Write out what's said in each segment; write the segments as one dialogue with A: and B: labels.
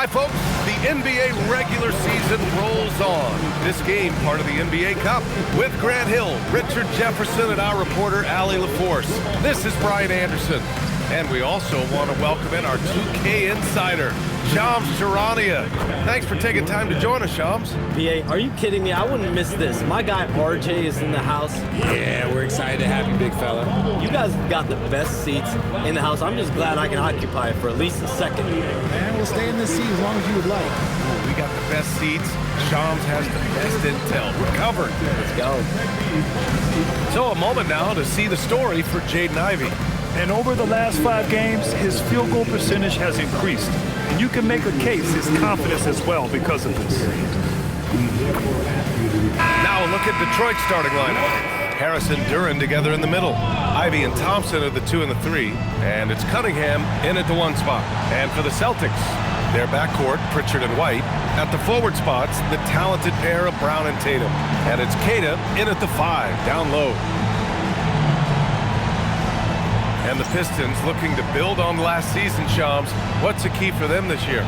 A: Hi, folks. The NBA regular season rolls on. This game, part of the NBA Cup, with Grant Hill, Richard Jefferson, and our reporter, Allie LaForce. This is Brian Anderson. And we also want to welcome in our 2K insider, Shams Charania. Thanks for taking time to join us, Shams.
B: BA, are you kidding me? I wouldn't miss this. My guy RJ is in the house.
C: Yeah, we're excited to have you, big fella.
B: You guys got the best seats in the house. I'm just glad I can occupy it for at least a second.
D: Man, we'll stay in this seat as long as you would like.
A: Ooh, we got the best seats. Shams has the best intel. We're covered.
B: Let's go.
A: So a moment now to see the story for Jaden Ivey.
E: And over the last 5 games, his field goal percentage has increased. And you can make a case his confidence as well because of this.
A: Now a look at Detroit's starting lineup. Harris and Duran together in the middle. Ivy and Thompson are the 2 and the 3. And it's Cunningham in at the 1 spot. And for the Celtics, their backcourt, Pritchard and White. At the forward spots, the talented pair of Brown and Tatum. And it's Queta in at the 5, down low. And the Pistons looking to build on last season, Shams. What's the key for them this year?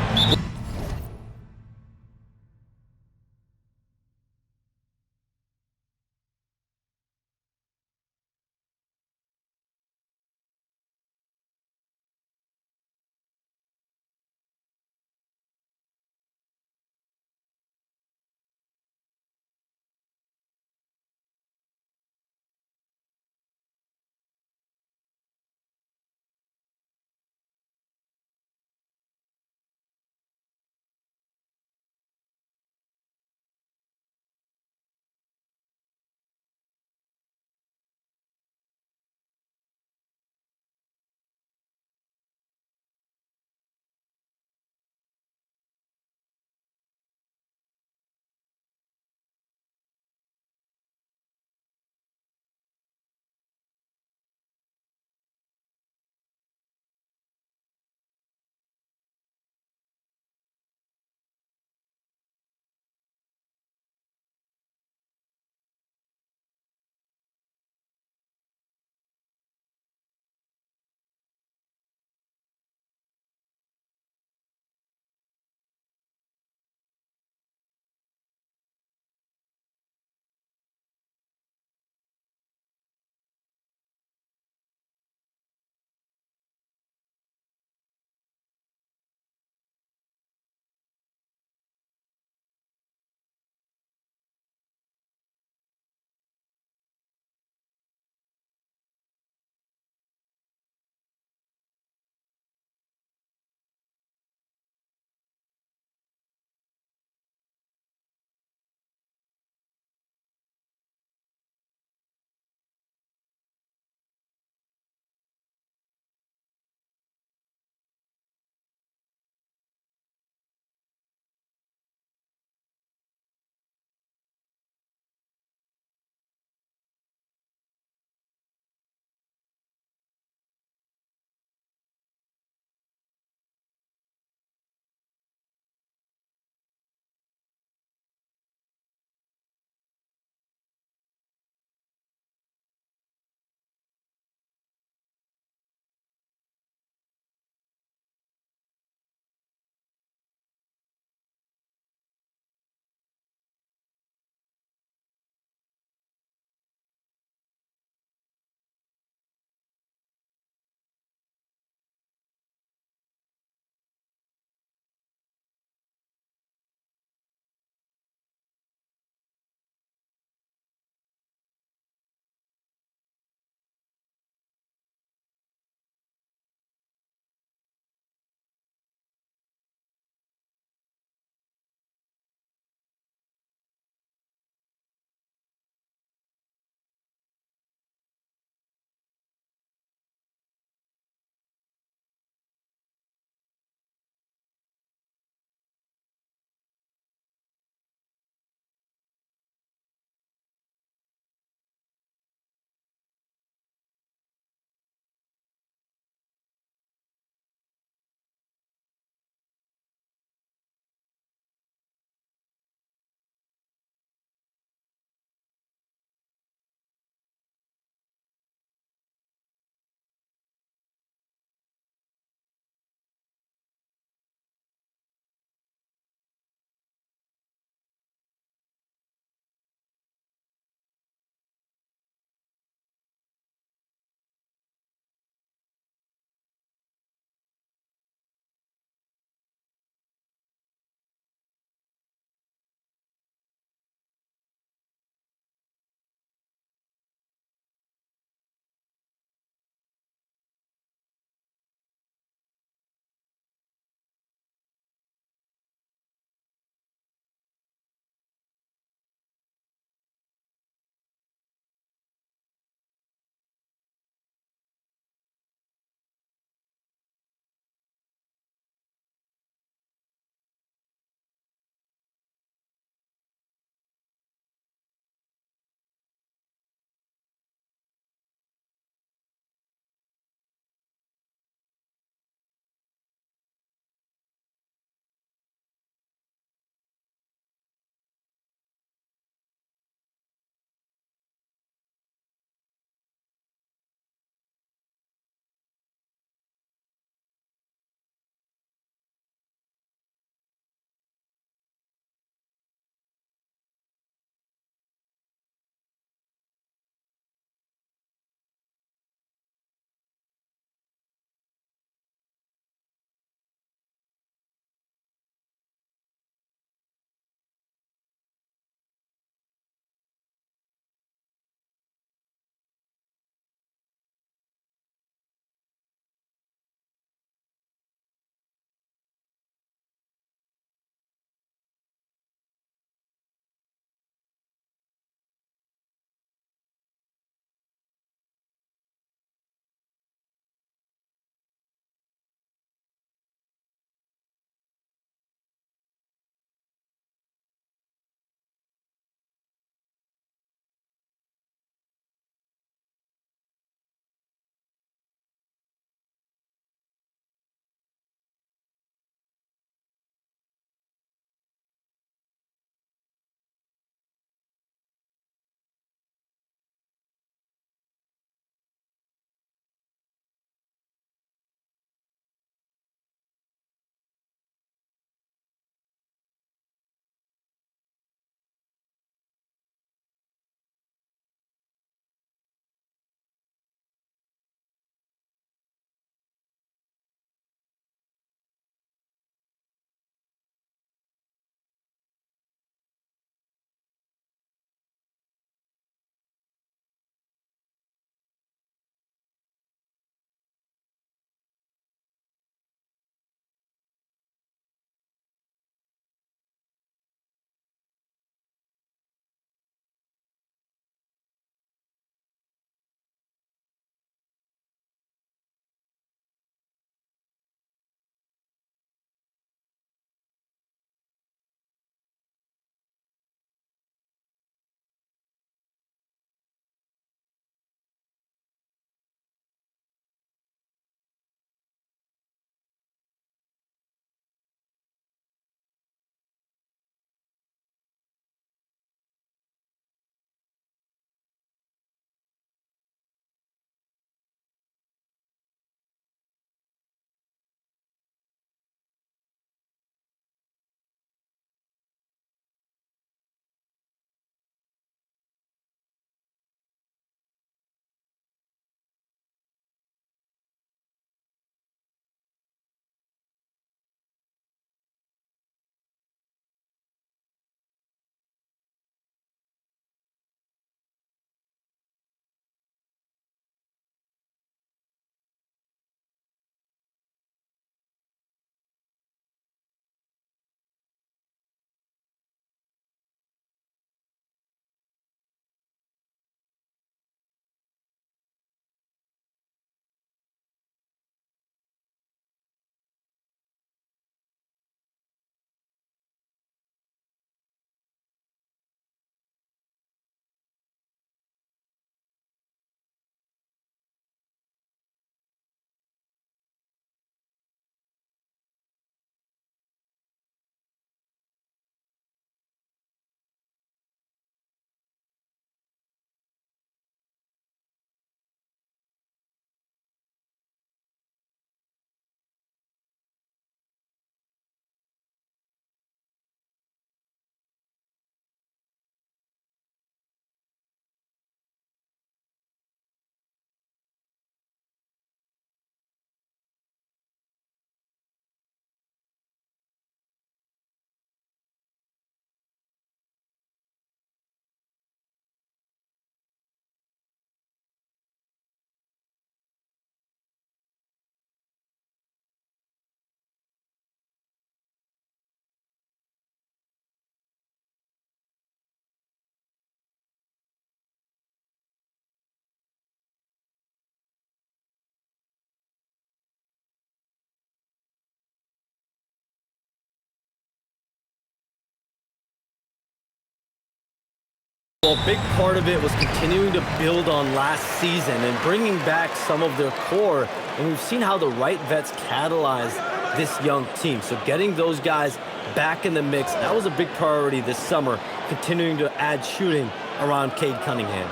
B: Well, a big part of it was continuing to build on last season and bringing back some of their core. And we've seen how the right vets catalyze this young team. So getting those guys back in the mix, that was a big priority this summer, continuing to add shooting around Cade Cunningham.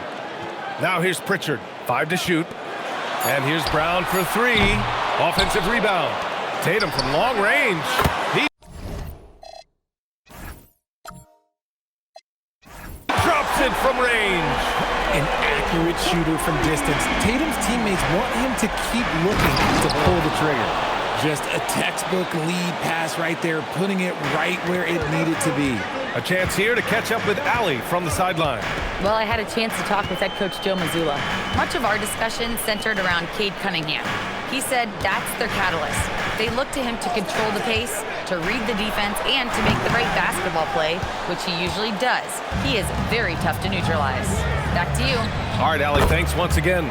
A: Now here's Pritchard, 5 to shoot. And here's Brown for 3. Offensive rebound. Tatum from long range. He drops it from range.
C: An accurate shooter from distance. Tatum's teammates want him to keep looking to pull the trigger. Just a textbook lead pass right there, putting it right where it needed to be.
A: A chance here to catch up with Allie from the sideline.
F: Well, I had a chance to talk with head coach Joe Mazzulla. Much of our discussion centered around Cade Cunningham. He said that's their catalyst. They look to him to control the pace, to read the defense, and to make the right basketball play, which he usually does. He is very tough to neutralize. Back to you.
A: All right, Allie, thanks once again.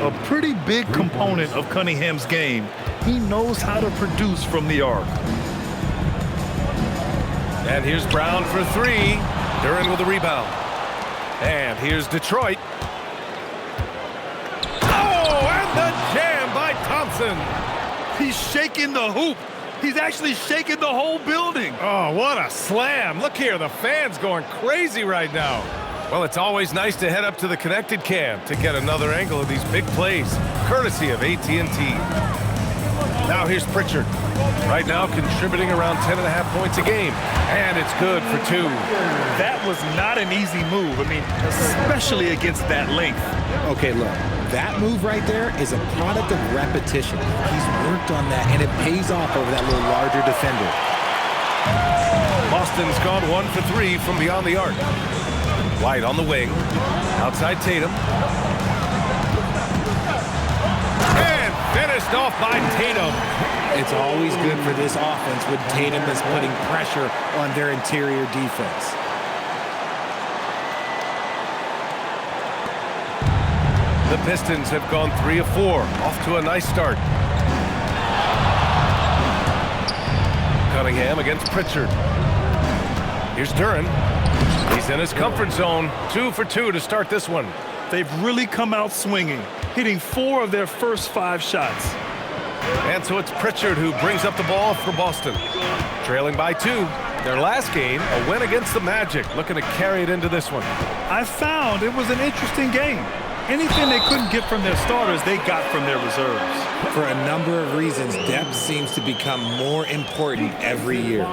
E: A pretty big component of Cunningham's game. He knows how to produce from the arc.
A: And here's Brown for 3. Duran with a rebound. And here's Detroit. Oh, and the jam by Thompson.
E: He's shaking the hoop. He's actually shaking the whole building.
A: Oh, what a slam. Look here, the fans going crazy right now. Well, it's always nice to head up to the connected cam to get another angle of these big plays, courtesy of AT&T. Now here's Pritchard. Right now contributing around 10.5 points a game. And it's good for 2.
E: That was not an easy move. I mean, especially against that length.
C: Okay, look, that move right there is a product of repetition. He's worked on that, and it pays off over that little larger defender.
A: Boston's gone 1 for 3 from beyond the arc. White on the wing. Outside Tatum. And finished off by Tatum.
C: It's always good for this offense when Tatum is putting pressure on their interior defense.
A: The Pistons have gone 3 of 4. Off to a nice start. Cunningham against Pritchard. Here's Duran. He's in his comfort zone. 2 for 2 to start this one.
E: They've really come out swinging, hitting 4 of their first 5 shots.
A: And so it's Pritchard who brings up the ball for Boston. Trailing by 2. Their last game, a win against the Magic. Looking to carry it into this one.
E: I found it was an interesting game. Anything they couldn't get from their starters, they got from their reserves.
C: For a number of reasons, depth seems to become more important every year.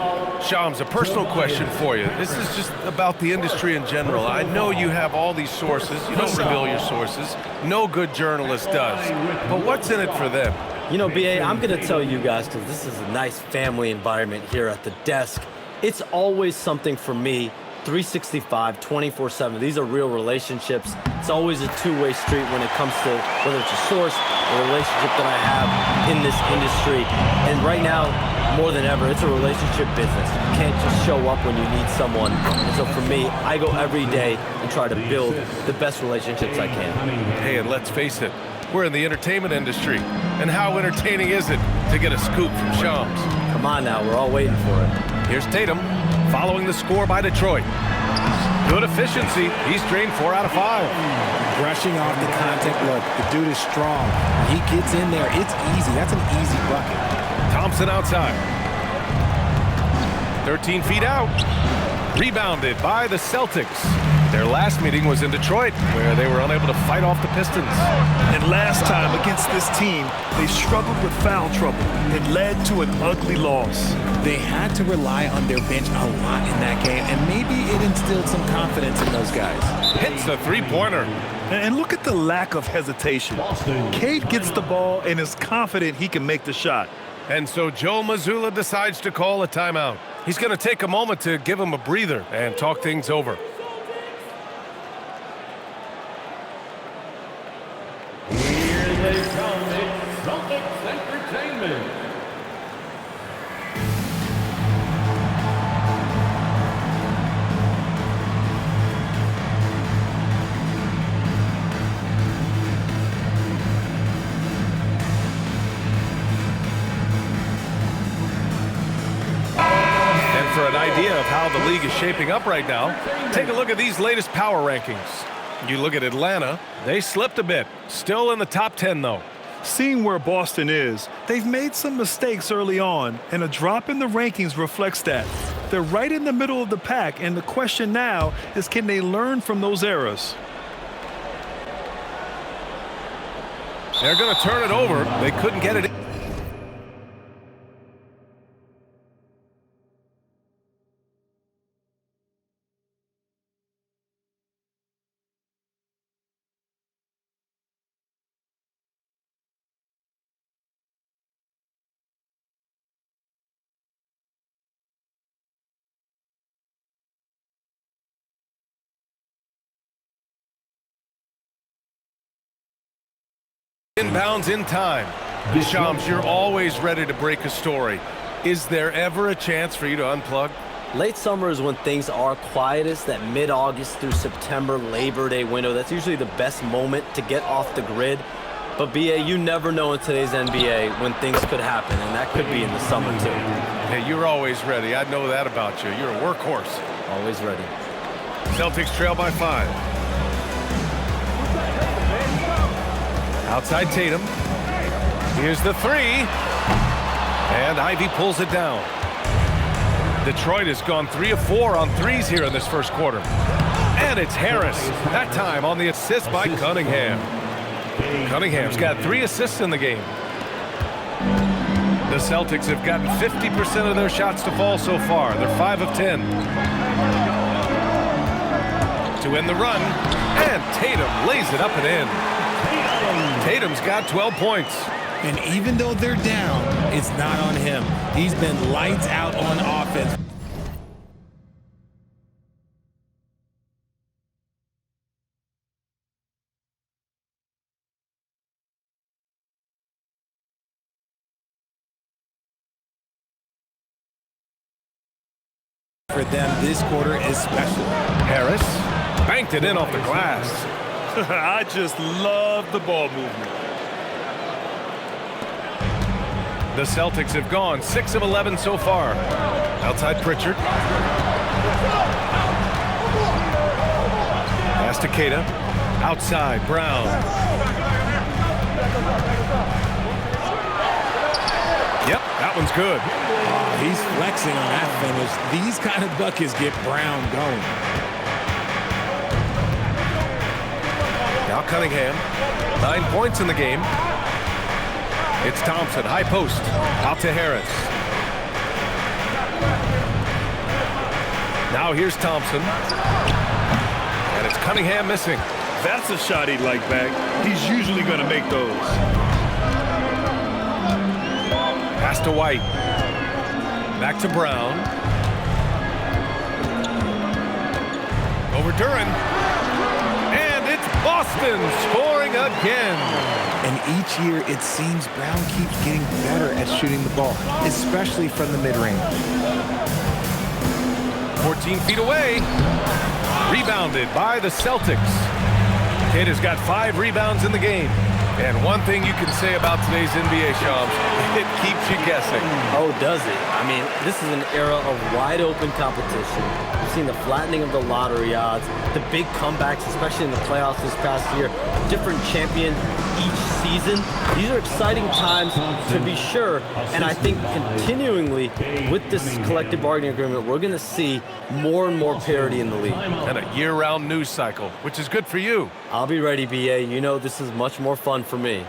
A: Shams, a personal question for you. This is just about the industry in general. I know you have all these sources. You don't reveal your sources. No good journalist does. But what's in it for them?
B: You know, BA, I'm going to tell you guys, because this is a nice family environment here at the desk. It's always something for me, 365, 24/7. These are real relationships. It's always a two-way street when it comes to whether it's a source or a relationship that I have in this industry. And right now, more than ever, it's a relationship business. You can't just show up when you need someone. And so for me, I go every day and try to build the best relationships I can.
A: Hey, and let's face it, we're in the entertainment industry. And how entertaining is it to get a scoop from Shams?
B: Come on now, we're all waiting for it.
A: Here's Tatum, following the score by Detroit. Good efficiency. He's drained 4 out of 5.
C: Brushing off the contact. Look, the dude is strong. He gets in there. It's easy. That's an easy bucket.
A: Thompson outside. 13 feet out. Rebounded by the Celtics. Their last meeting was in Detroit, where they were unable to fight off the Pistons.
E: And last time against this team, they struggled with foul trouble and led to an ugly loss.
C: They had to rely on their bench a lot in that game, and maybe it instilled some confidence in those guys.
A: Hits a three-pointer.
E: And look at the lack of hesitation. Cade gets the ball and is confident he can make the shot.
A: And so Joe Mazzulla decides to call a timeout. He's going to take a moment to give him a breather and talk things over.
G: Here they come, it's Celtics Entertainment.
A: For an idea idea of how the league is shaping up right now, take a look at these latest power rankings. You look at Atlanta, they slipped a bit. Still in the top 10, though.
E: Seeing where Boston is, they've made some mistakes early on, and a drop in the rankings reflects that. They're right in the middle of the pack, and the question now is, can they learn from those errors?
A: They're going to turn it over. They couldn't get it. Inbounds in time. Shams, you're always ready to break a story. Is there ever a chance for you to unplug?
B: Late summer is when things are quietest, that mid-August through September Labor Day window. That's usually the best moment to get off the grid. But, BA, you never know in today's NBA when things could happen, and that could be in the summer, too.
A: Hey, you're always ready. I know that about you. You're a workhorse.
B: Always ready.
A: Celtics trail by 5. Outside Tatum. Here's the 3. And Ivy pulls it down. Detroit has gone 3 of 4 on threes here in this first quarter. And it's Harris. That time on the assist by Cunningham. Cunningham's got 3 assists in the game. The Celtics have gotten 50% of their shots to fall so far. They're 5 of 10. To end the run. And Tatum lays it up and in. Tatum's got 12 points.
C: And even though they're down, it's not on him. He's been lights out on offense. For them, this quarter is special.
A: Harris banked it in off the glass.
E: I just love the ball movement.
A: The Celtics have gone 6 of 11 so far. Outside Pritchard. Pass to Keita. Outside Brown. Yep, that one's good.
C: He's flexing on that finish. These kind of buckets get Brown going.
A: Now Cunningham, 9 points in the game. It's Thompson, high post, out to Harris. Now here's Thompson. And it's Cunningham missing.
E: That's a shot he'd like back. He's usually going to make those.
A: Pass to White. Back to Brown. Over Duran. Boston scoring again.
C: And each year, it seems Brown keeps getting better at shooting the ball, especially from the mid-range.
A: 14 feet away. Rebounded by the Celtics. Kid has got 5 rebounds in the game. And one thing you can say about today's NBA, Shams, it keeps you guessing.
B: Oh, does it? I mean, this is an era of wide-open competition. We've seen the flattening of the lottery odds, the big comebacks, especially in the playoffs this past year, different champion each season. These are exciting times to be sure, and I think continuingly with this collective bargaining agreement, we're going to see more and more parity in the league.
A: And a year-round news cycle, which is good for you.
B: I'll be ready, BA. You know this is much more fun for me.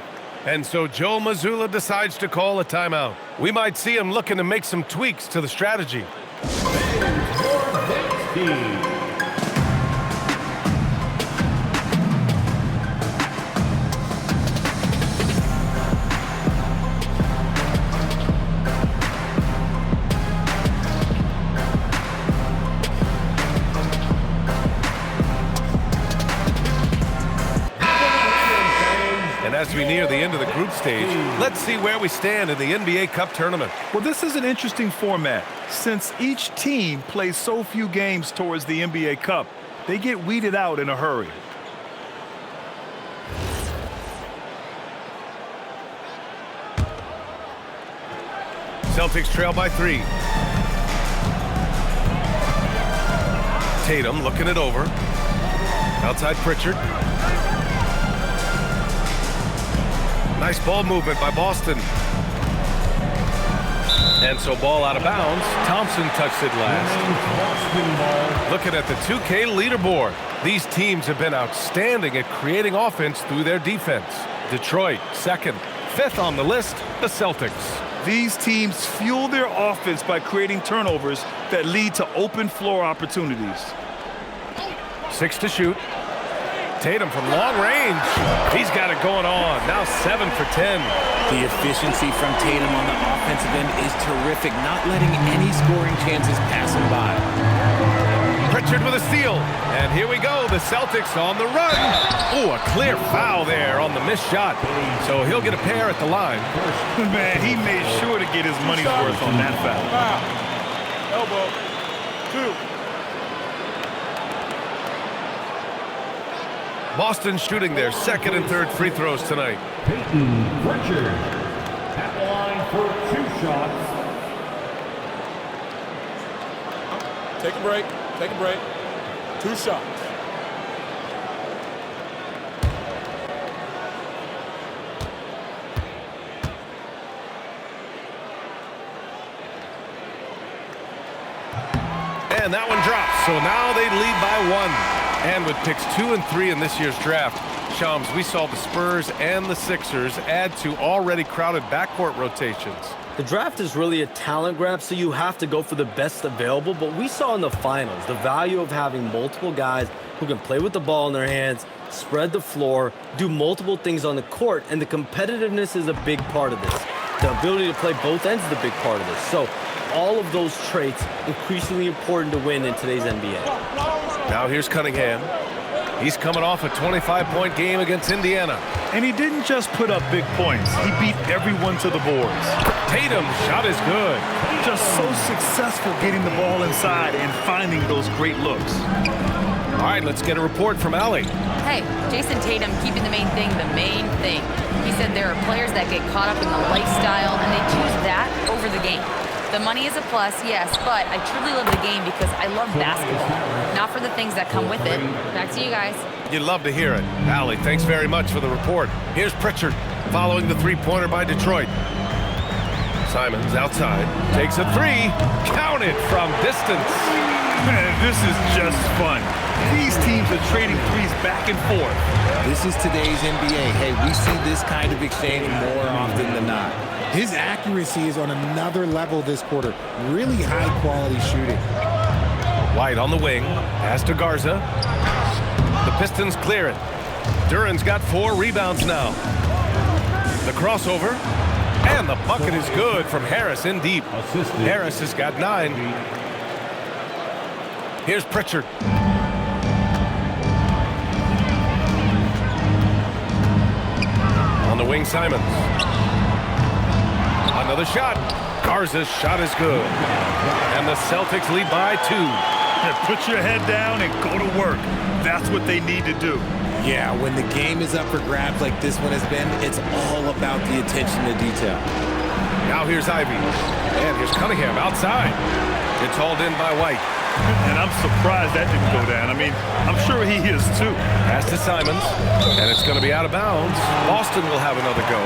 A: And so Joe Mazzulla decides to call a timeout. We might see him looking to make some tweaks to the strategy. As we near the end of the group stage, let's see where we stand in the NBA Cup tournament.
E: Well, this is an interesting format. Since each team plays so few games towards the NBA Cup, they get weeded out in a hurry.
A: Celtics trail by 3. Tatum looking it over. Outside Pritchard. Nice ball movement by Boston. And so ball out of bounds. Thompson touched it last. Looking at the 2K leaderboard. These teams have been outstanding at creating offense through their defense. Detroit, second. Fifth on the list, the Celtics.
E: These teams fuel their offense by creating turnovers that lead to open floor opportunities.
A: 6 to shoot. Tatum from long range. He's got it going on. Now 7 for 10.
C: The efficiency from Tatum on the offensive end is terrific, not letting any scoring chances pass him by.
A: Pritchard with a steal. And here we go. The Celtics on the run. Oh, a clear foul there on the missed shot. So he'll get a pair at the line.
E: Man, he made sure to get his money's worth on that foul.
G: Elbow. 2.
A: Boston shooting their second and third free throws tonight.
G: Peyton Pritchard at the line for 2 shots.
H: Take a break. Take a break. 2 shots.
A: And that one drops. So now they lead by 1. And with picks 2 and 3 in this year's draft, Shams, we saw the Spurs and the Sixers add to already crowded backcourt rotations.
B: The draft is really a talent grab, so you have to go for the best available. But we saw in the finals the value of having multiple guys who can play with the ball in their hands, spread the floor, do multiple things on the court, and the competitiveness is a big part of this. The ability to play both ends is a big part of this. So all of those traits increasingly important to win in today's NBA.
A: Now here's Cunningham. He's coming off a 25-point game against Indiana.
E: And he didn't just put up big points. He beat everyone to the boards.
A: Tatum's shot is good.
E: Just so successful getting the ball inside and finding those great looks.
A: All right, let's get a report from Allie.
F: Hey, Jason Tatum keeping the main thing the main thing. He said there are players that get caught up in the lifestyle and they choose that over the game. The money is a plus, yes, but I truly love the game because I love basketball, not for the things that come with it. Back to you guys.
A: You'd love to hear it. Allie, thanks very much for the report. Here's Pritchard following the three-pointer by Detroit. Simons outside, takes a 3, counted from distance.
E: Man, this is just fun. These teams are trading threes back and forth.
C: This is today's NBA. Hey, we see this kind of exchange more often than not.
D: His accuracy is on another level this quarter. Really high-quality shooting.
A: White on the wing, pass to Garza. The Pistons clear it. Duran's got 4 rebounds now. The crossover, and the bucket is good from Harris in deep. Harris has got 9. Here's Pritchard. On the wing, Simons. Another shot. Garza's shot is good. And the Celtics lead by 2.
E: Put your head down and go to work. That's what they need to do.
C: Yeah, when the game is up for grabs like this one has been, it's all about the attention to detail.
A: Now here's Ivy. And here's Cunningham outside. It's hauled in by White.
E: And I'm surprised that didn't go down. I mean, I'm sure he is too.
A: Pass to Simons. And it's going to be out of bounds. Boston will have another go.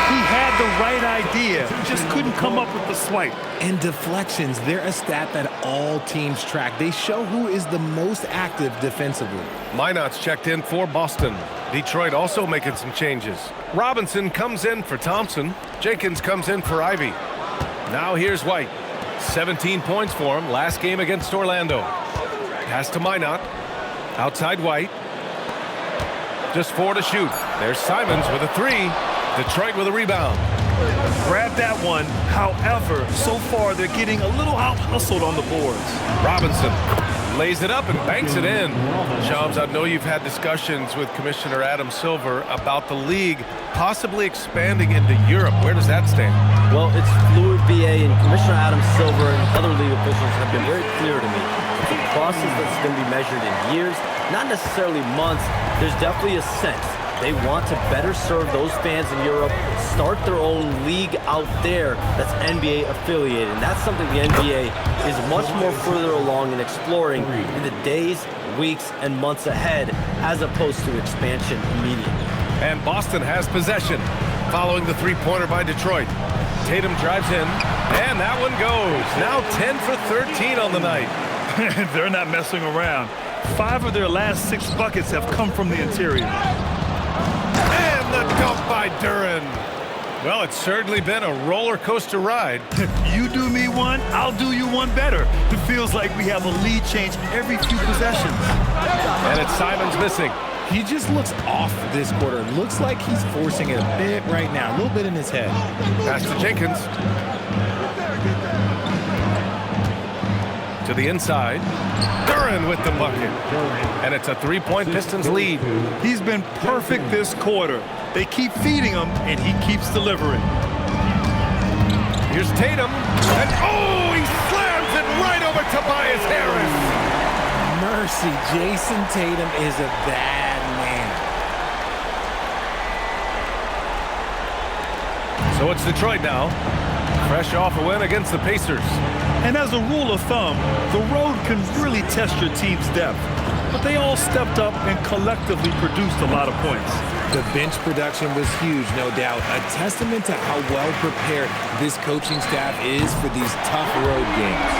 E: He had the right idea. He just couldn't come up with the swipe.
C: And deflections, they're a stat that all teams track. They show who is the most active defensively.
A: Minot's checked in for Boston. Detroit also making some changes. Robinson comes in for Thompson. Jenkins comes in for Ivy. Now here's White. 17 points for him last game against Orlando. Pass to Minot. Outside White. Just 4 to shoot. There's Simons with a 3. Detroit with a rebound.
E: Grab that one. However, so far they're getting a little out-hustled on the boards.
A: Robinson lays it up and banks it in. Shams, I know you've had discussions with Commissioner Adam Silver about the league possibly expanding into Europe. Where does that stand?
B: Well, it's fluid, BA, and Commissioner Adam Silver and other league officials have been very clear to me. It's a process that's going to be measured in years, not necessarily months. There's definitely a sense They want to better serve those fans in Europe, start their own league out there that's NBA affiliated. And that's something the NBA is much more further along in exploring in the days, weeks, and months ahead, as opposed to expansion immediately.
A: And Boston has possession, following the three-pointer by Detroit. Tatum drives in, and that one goes. Now 10 for 13 on the night.
E: They're not messing around. 5 of their last 6 buckets have come from the interior.
A: And the dunk by Duran. Well, it's certainly been a roller coaster ride.
E: You do me one, I'll do you one better. It feels like we have a lead change every few possessions.
A: And it's Simons missing.
D: He just looks off this quarter. Looks like he's forcing it a bit right now. A little bit in his head.
A: Pass to Jenkins. To the inside. Duran with the bucket. And it's a three-point Pistons lead.
E: He's been perfect this quarter. They keep feeding him, and he keeps delivering.
A: Here's Tatum. And oh, he slams it right over Tobias Harris.
D: Mercy, Jason Tatum is a bad man.
A: So it's Detroit now. Fresh off a win against the Pacers.
E: And as a rule of thumb, the road can really test your team's depth. But they all stepped up and collectively produced a lot of points.
D: The bench production was huge, no doubt. A testament to how well prepared this coaching staff is for these tough road games.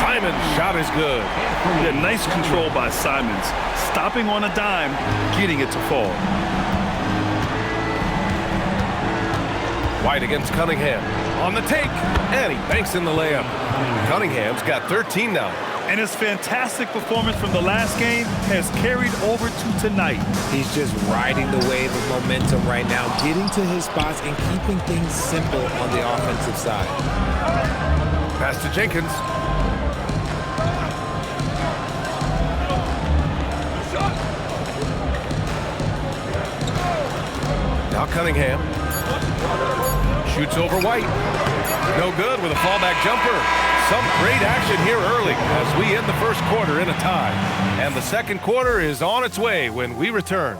A: Simon's shot is good.
E: Yeah, nice control by Simons. Stopping on a dime, getting it to fall.
A: White against Cunningham. On the take. And he banks in the layup. Cunningham's got 13 now.
E: And his fantastic performance from the last game has carried over to tonight.
D: He's just riding the wave of momentum right now, getting to his spots and keeping things simple on the offensive side.
A: Pass to Jenkins. Now Cunningham. Shoots over White. No good with a fallback jumper. Some great action here early as we end the first quarter in a tie. And the second quarter is on its way when we return.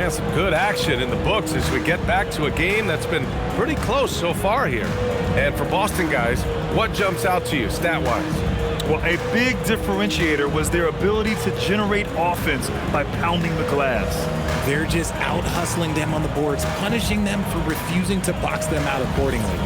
A: And some good action in the books as we get back to a game that's been pretty close so far here. And for Boston guys, what jumps out to you stat-wise?
E: Well, a big differentiator was their ability to generate offense by pounding the glass.
C: They're just out hustling them on the boards, punishing them for refusing to box them out accordingly.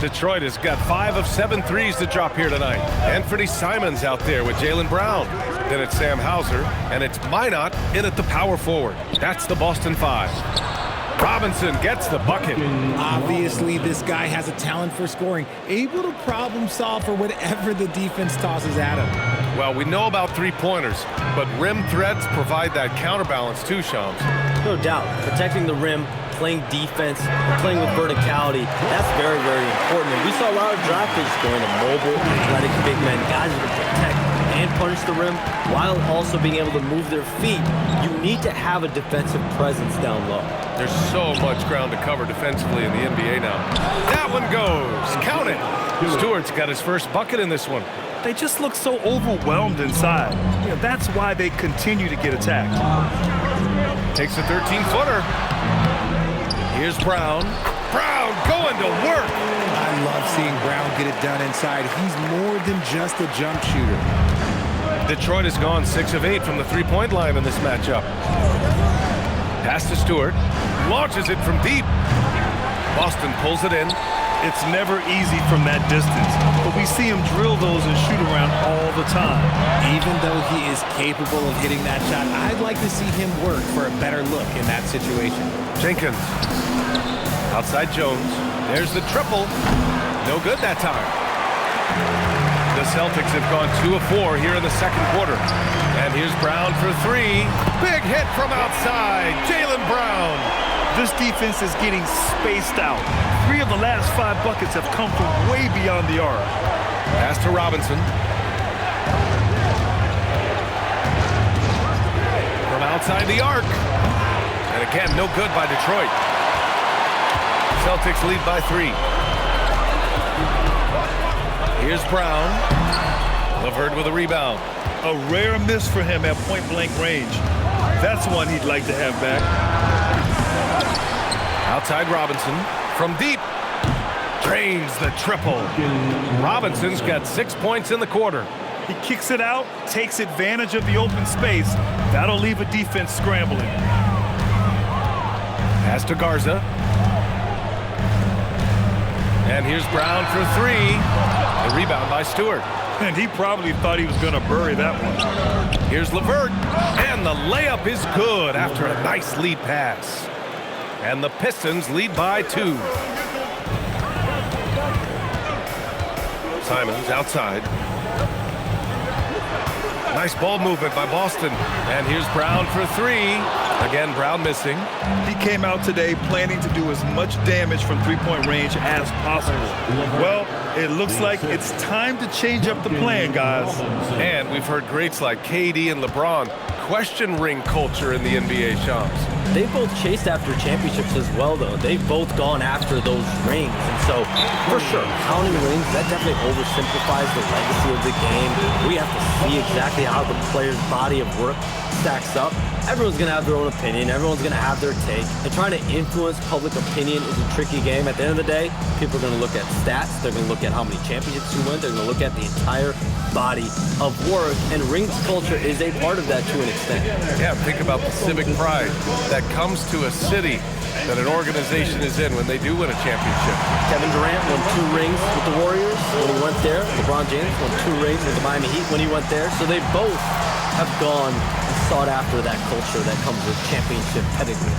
A: Detroit has got 5 of 7 threes to drop here tonight. Anthony Simons out there with Jaylen Brown. Then it's Sam Hauser, and it's Minot in at the power forward. That's the Boston 5. Robinson gets the bucket.
C: Obviously, this guy has a talent for scoring, able to problem solve for whatever the defense tosses at him.
A: Well, we know about three-pointers, but rim threats provide that counterbalance too, Shams.
B: No doubt. Protecting the rim, playing defense, playing with verticality, that's very, very important. And we saw a lot of draft picks going to mobile, athletic big men, guys who can protect and punish the rim while also being able to move their feet. You need to have a defensive presence down low.
A: There's so much ground to cover defensively in the NBA now. That one goes. Count it. Stewart's got his first bucket in this one.
E: They just look so overwhelmed inside. Yeah, that's why they continue to get attacked.
A: Takes a 13-footer. Here's Brown. Brown going to work.
C: I love seeing Brown get it done inside. He's more than just a jump shooter.
A: Detroit has gone 6 of 8 from the three-point line in this matchup. Pass to Stewart. Launches it from deep. Boston pulls it in.
E: It's never easy from that distance, but we see him drill those and shoot around all the time.
C: Even though he is capable of hitting that shot, I'd like to see him work for a better look in that situation.
A: Jenkins. Outside Jones. There's the triple. No good that time. The Celtics have gone 2 of 4 here in the second quarter. And here's Brown for 3. Big hit from outside. Jaylen Brown.
E: This defense is getting spaced out. 3 of the last 5 buckets have come from way beyond the arc.
A: Pass to Robinson. From outside the arc. And again, no good by Detroit. Celtics lead by 3. Here's Brown. LeVert with a rebound.
E: A rare miss for him at point-blank range. That's one he'd like to have back.
A: Outside Robinson. From deep. Drains the triple. Robinson's got 6 points in the quarter.
E: He kicks it out, takes advantage of the open space. That'll leave a defense scrambling.
A: Pass to Garza. And here's Brown for 3. The rebound by Stewart.
E: And he probably thought he was going to bury that one.
A: Here's LeVert. And the layup is good after a nice lead pass. And the Pistons lead by 2. Simons outside. Nice ball movement by Boston. And here's Brown for 3. Again, Brown missing.
E: He came out today planning to do as much damage from three-point range as possible. Well, it looks like it's time to change up the plan, guys.
A: And we've heard greats like KD and LeBron question ring culture in the NBA, Shams.
B: They both chased after championships as well, though. They've both gone after those rings. And so, for sure, counting rings, that definitely oversimplifies the legacy of the game. We have to see exactly how the player's body of work stacks up. Everyone's going to have their own opinion. Everyone's going to have their take. And trying to influence public opinion is a tricky game. At the end of the day, people are going to look at stats. They're going to look at how many championships you win. They're going to look at the entire body of work. And rings culture is a part of that to an extent.
A: Yeah, think about the civic pride that comes to a city that an organization is in when they do win a championship.
B: Kevin Durant won 2 rings with the Warriors when he went there. LeBron James won 2 rings with the Miami Heat when he went there. So they both have gone and sought after that culture that comes with championship pedigree.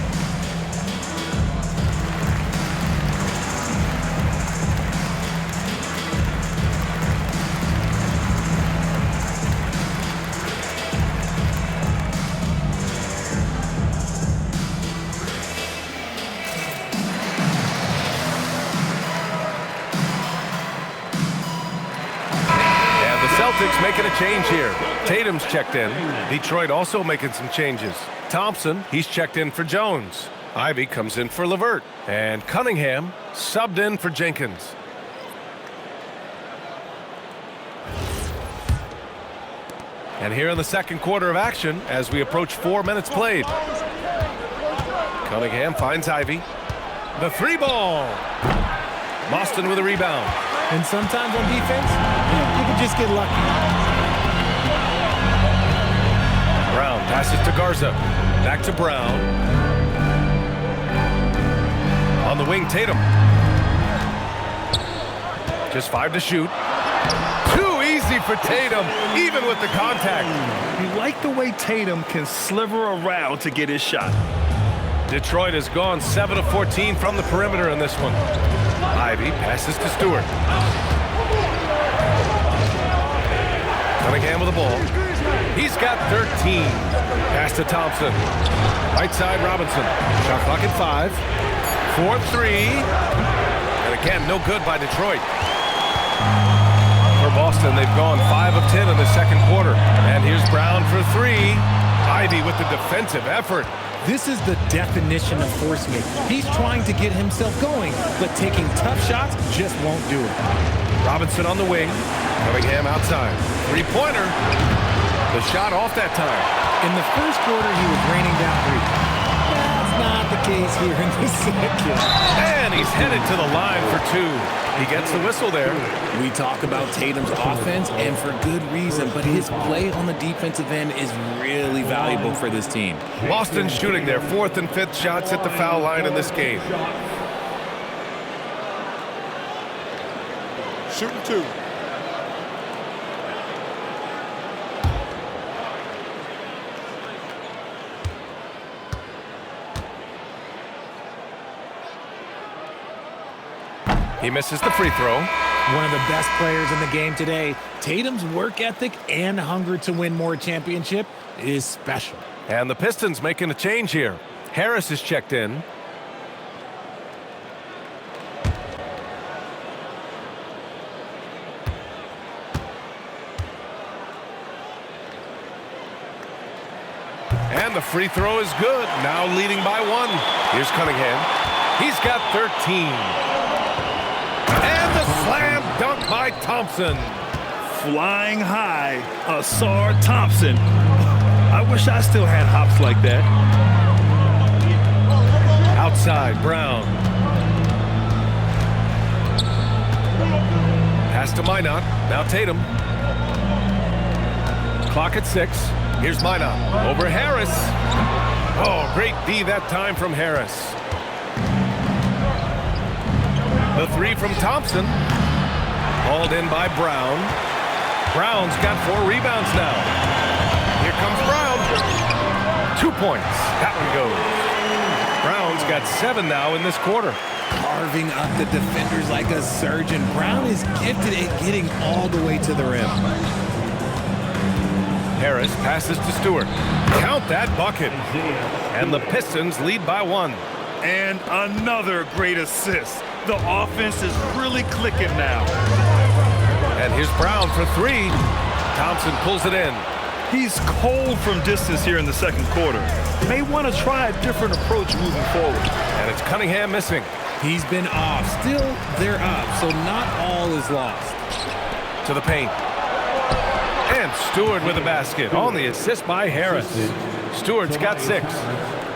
A: Celtics making a change here. Tatum's checked in. Detroit also making some changes. Thompson, he's checked in for Jones. Ivy comes in for LeVert. And Cunningham subbed in for Jenkins. And here in the second quarter of action, as we approach 4 minutes played. Cunningham finds Ivy. The three ball. Boston with a rebound.
C: And sometimes on defense, you can just get lucky.
A: Brown passes to Garza. Back to Brown. On the wing, Tatum. Just 5 to shoot. Too easy for Tatum, even with the contact.
E: You like the way Tatum can sliver around to get his shot.
A: Detroit has gone 7 of 14 from the perimeter in this one. Ivy passes to Stewart. Cunningham with the ball. He's got 13. Pass to Thompson. Right side, Robinson. Shot clock at 5. 4-3. And again, no good by Detroit. For Boston, they've gone 5 of 10 in the second quarter. And here's Brown for 3. Ivy with the defensive effort.
C: This is the definition of forcing it. He's trying to get himself going, but taking tough shots just won't do it.
A: Robinson on the wing. Cunningham outside. Three-pointer. The shot off that time.
C: In the first quarter, he was raining down 3. That's not the case here in the second.
A: And he's headed to the line for 2. He gets the whistle there.
D: We talk about Tatum's offense, and for good reason, but his play on the defensive end is really valuable for this team.
A: Boston shooting their 4th and 5th shots at the foul line in this game.
H: Shooting 2.
A: He misses the free throw.
C: One of the best players in the game today. Tatum's work ethic and hunger to win more championship is special.
A: And the Pistons making a change here. Harris is checked in. And the free throw is good. Now leading by 1. Here's Cunningham. He's got 13. And the slam dunk by Thompson.
E: Flying high, Asar Thompson. I wish I still had hops like that.
A: Outside, Brown. Pass to Minot. Now Tatum. Clock at 6. Here's Minot. Over Harris. Oh, great D that time from Harris. The 3 from Thompson. Hauled in by Brown. Brown's got 4 rebounds now. Here comes Brown. 2 points. That one goes. Brown's got 7 now in this quarter.
D: Carving up the defenders like a surgeon. Brown is gifted at getting all the way to the rim.
A: Harris passes to Stewart. Count that bucket. And the Pistons lead by 1.
E: And another great assist. The offense is really clicking now.
A: And here's Brown for 3. Thompson pulls it in.
E: He's cold from distance here in the second quarter. May want to try a different approach moving forward.
A: And it's Cunningham missing.
C: He's been off. Still, they're up, so not all is lost.
A: To the paint. And Stewart with a basket on the assist by Harris. Stewart's got 6.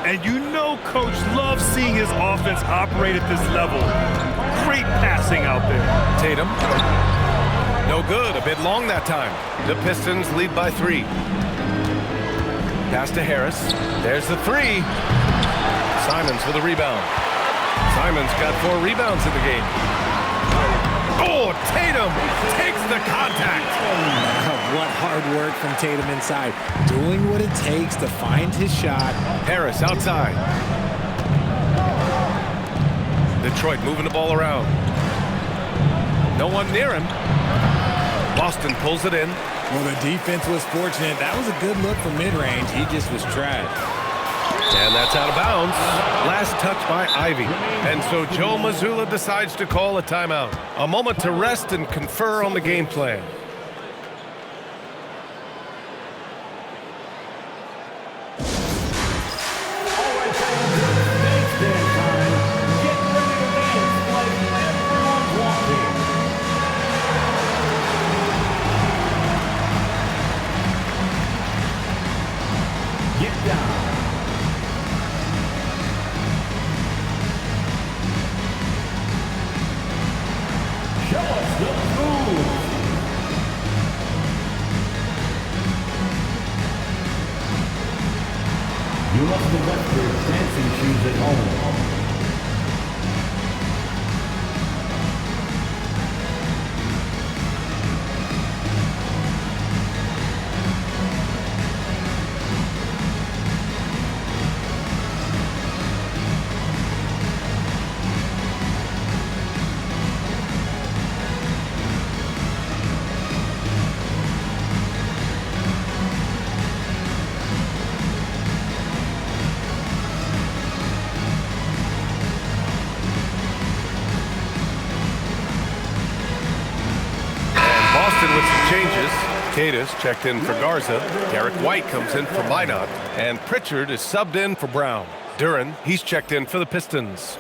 E: And you know Coach loves seeing his offense operate at this level. Great passing out there.
A: Tatum. No good. A bit long that time. The Pistons lead by 3. Pass to Harris. There's the 3. Simons with a rebound. Simons got 4 rebounds in the game. Oh, Tatum takes the contact.
C: What hard work from Tatum inside. Doing what it takes to find his shot.
A: Harris outside. Detroit moving the ball around. No one near him. Boston pulls it in.
C: Well, the defense was fortunate. That was a good look from mid-range. He just was trash.
A: And that's out of bounds. Last touch by Ivy. And so Joe Mazzulla decides to call a timeout. A moment to rest and confer on the game plan. Boston with some changes. Cadis checked in for Garza. Derek White comes in for Minot. And Pritchard is subbed in for Brown. Duran, he's checked in for the Pistons.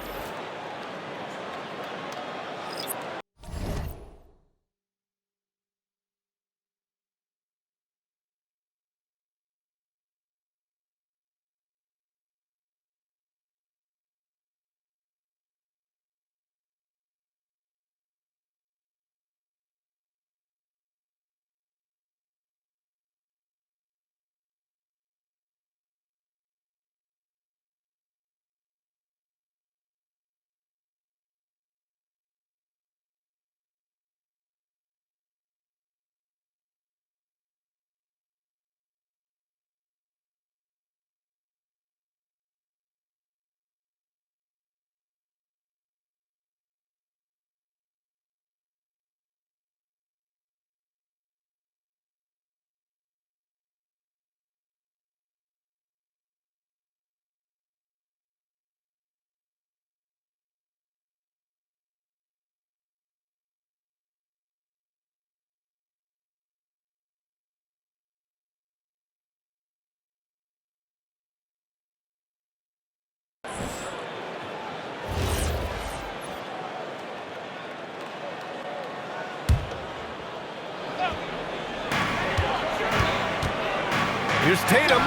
A: Here's Tatum.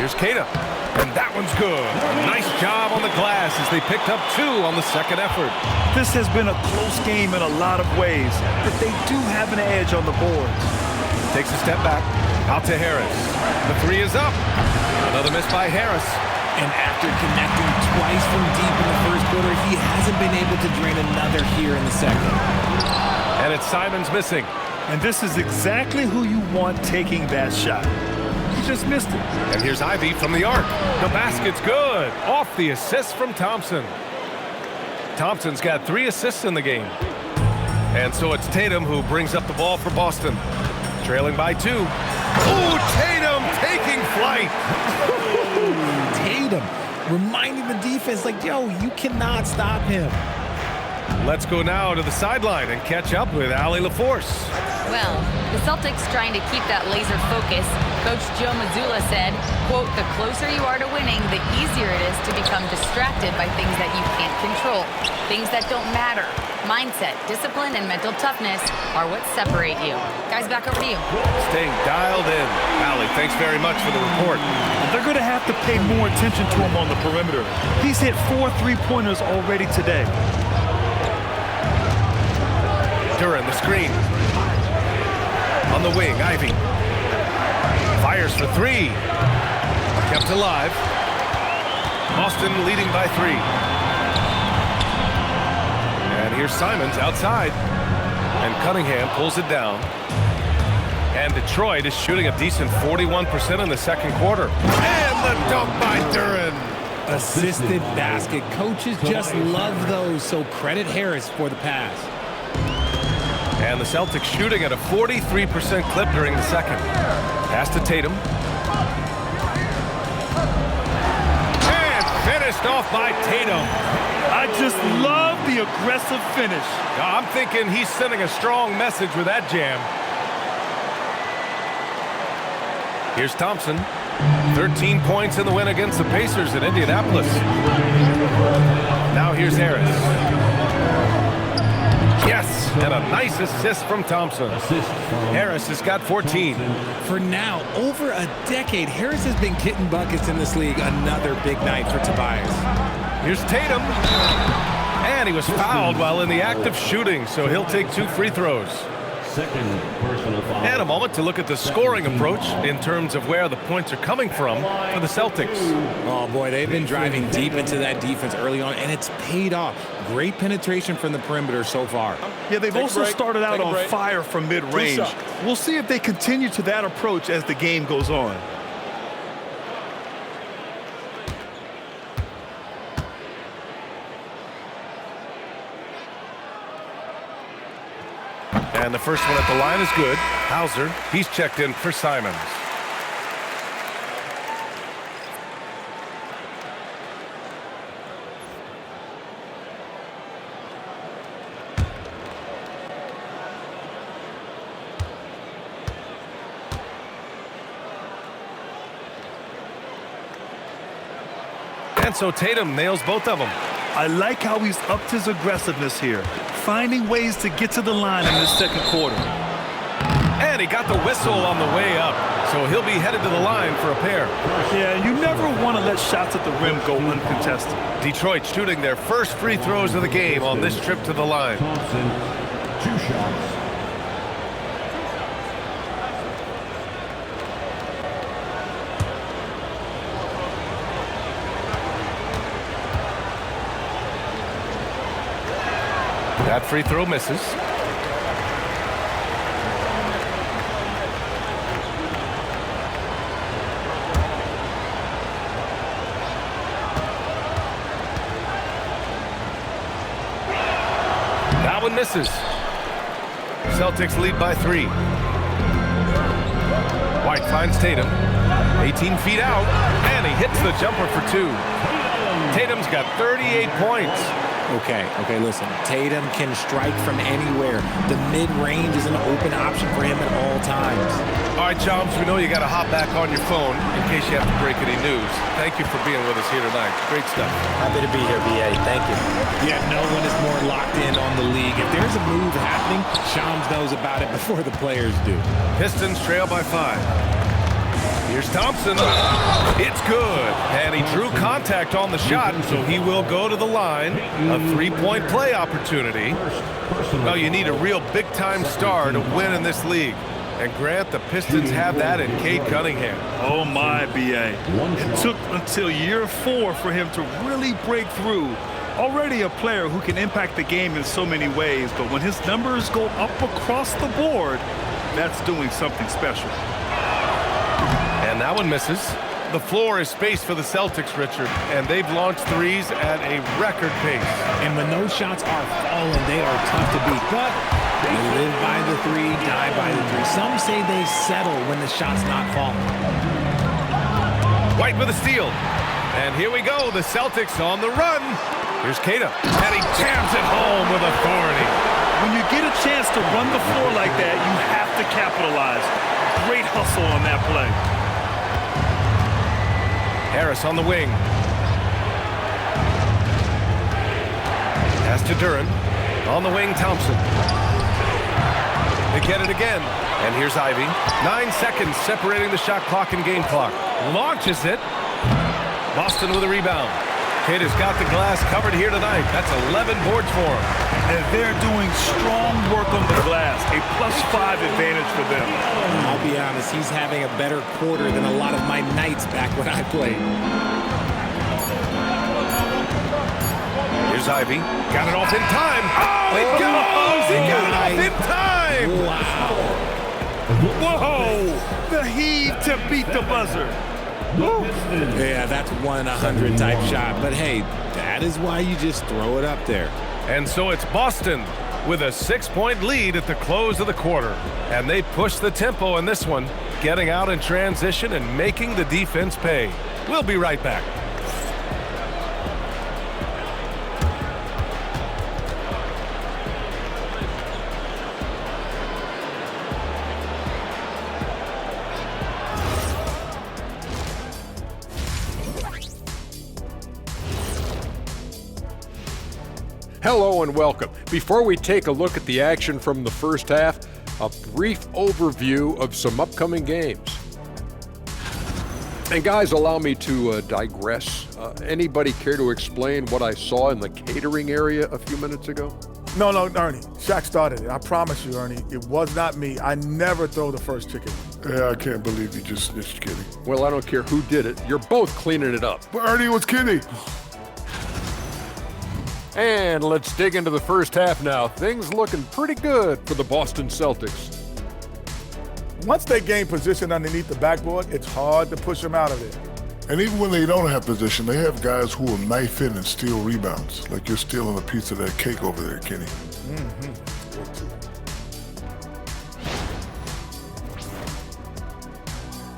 A: Here's Kata. And that one's good. Nice job on the glass as they picked up 2 on the second effort.
E: This has been a close game in a lot of ways, but they do have an edge on the boards.
A: Takes a step back. Out to Harris. The 3 is up. Another miss by Harris.
C: And after connecting twice from deep in the first quarter, he hasn't been able to drain another here in the second.
A: And it's Simons missing.
E: And this is exactly who you want taking that shot. He just missed it.
A: And here's Ivy from the arc. The basket's good. Off the assist from Thompson. Thompson's got 3 assists in the game. And so it's Tatum who brings up the ball for Boston. Trailing by 2. Oh, Tatum taking flight.
C: Tatum reminding the defense, like, yo, you cannot stop him.
A: Let's go now to the sideline and catch up with Allie LaForce.
F: Well, the Celtics trying to keep that laser focus. Coach Joe Mazzulla said, quote, "The closer you are to winning, the easier it is to become distracted by things that you can't control, things that don't matter. Mindset, discipline, and mental toughness are what separate you." Guys, back over to you.
A: Staying dialed in. Allie, thanks very much for the report.
E: They're going to have to pay more attention to him on the perimeter. He's hit 4 3-pointers already today.
A: Duran, the screen. On the wing, Ivy. Fires for 3. Kept alive. Boston leading by 3. And here's Simons outside. And Cunningham pulls it down. And Detroit is shooting a decent 41% in the second quarter. And the dunk by Duran.
C: Assisted basket. Coaches just love those, so credit Harris for the pass.
A: And the Celtics shooting at a 43% clip during the second. Pass to Tatum. And finished off by Tatum.
E: I just love the aggressive finish.
A: I'm thinking he's sending a strong message with that jam. Here's Thompson. 13 points in the win against the Pacers in Indianapolis. Now here's Harris. Yes, and a nice assist from Thompson. Harris has got 14.
C: For now, over a decade, Harris has been getting buckets in this league. Another big night for Tobias.
A: Here's Tatum. And he was fouled while in the act of shooting, so he'll take 2 free throws.
G: second personal foul.
A: And a moment to look at the scoring approach in terms of where the points are coming from for the Celtics.
D: Oh, boy, they've been driving deep into that defense early on, and it's paid off. Great penetration from the perimeter so far.
E: Yeah, they've also started out on fire from mid-range.
H: shots.
E: We'll see if they continue to that approach as the game goes on.
A: And the first one at the line is good. Hauser, he's checked in for Simons. And so Tatum nails both of them.
E: I like how he's upped his aggressiveness here, finding ways to get to the line in this second quarter.
A: And he got the whistle on the way up, so he'll be headed to the line for a pair.
E: Yeah, you never want to let shots at the rim go uncontested.
A: Detroit shooting their first free throws of the game on this trip to the line.
G: Thompson, 2 shots.
A: That free throw misses. That one misses. Celtics lead by 3. White finds Tatum. 18 feet out, and he hits the jumper for 2. Tatum's got 38 points.
D: Okay, listen. Tatum can strike from anywhere. The mid-range is an open option for him at all times.
A: All right, Joms, we know you got to hop back on your phone in case you have to break any news. Thank you for being with us here tonight. Great stuff.
B: Happy to be here, BA. Thank you.
D: Yeah, no one is more locked in on the league. If there's a move happening, Shams knows about it before the players do.
A: Pistons trail by 5. Here's Thompson. It's good. And he drew contact on the shot, so he will go to the line. A 3-point play opportunity. Well, you need a real big-time star to win in this league. And Grant, the Pistons have that in Cade Cunningham.
E: Oh, my, B.A. It took until year 4 for him to really break through. Already a player who can impact the game in so many ways, but when his numbers go up across the board, that's doing something special.
A: And that one misses. The floor is spaced for the Celtics, Richard, and they've launched threes at a record pace.
D: And when those shots are falling, they are tough to beat. But they live by the 3, die by the 3. Some say they settle when the shot's not falling.
A: White with a steal. And here we go, the Celtics on the run. Here's Kata, and he jams it home with authority.
E: When you get a chance to run the floor like that, you have to capitalize. Great hustle on that play.
A: Harris on the wing. Pass to Duran. On the wing, Thompson. They get it again. And here's Ivy. 9 seconds separating the shot clock and game clock. Launches it. Boston with a rebound. Kata's got the glass covered here tonight. That's 11 boards for him.
E: And they're doing strong work on the glass. A +5 advantage for them.
D: I'll be honest, he's having a better quarter than a lot of my nights back when I played.
A: Here's Ivy. Got it off in time. Oh, it goes! He got it off in time!
D: Wow.
E: Whoa! The heave to beat the buzzer.
D: Yeah, that's 1 in 100 type shot. But hey, that is why you just throw it up there.
A: And so it's Boston with a 6-point lead at the close of the quarter. And they push the tempo in this one, getting out in transition and making the defense pay. We'll be right back.
I: Hello and welcome. Before we take a look at the action from the first half, a brief overview of some upcoming games. And guys, allow me to digress. Anybody care to explain what I saw in the catering area a few minutes ago?
J: No, Ernie. Shaq started it. I promise you, Ernie. It was not me. I never throw the first chicken.
K: Yeah, I can't believe you just snitched, Kenny.
I: Well, I don't care who did it. You're both cleaning it up.
K: But Ernie was Kenny.
I: And let's dig into the first half now. Things looking pretty good for the Boston Celtics.
J: Once they gain position underneath the backboard, it's hard to push them out of there.
K: And even when they don't have position, they have guys who will knife in and steal rebounds. Like you're stealing a piece of that cake over there, Kenny.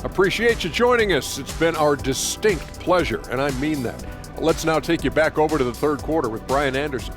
I: Appreciate you joining us. It's been our distinct pleasure, and I mean that. Let's now take you back over to the third quarter with Brian Anderson.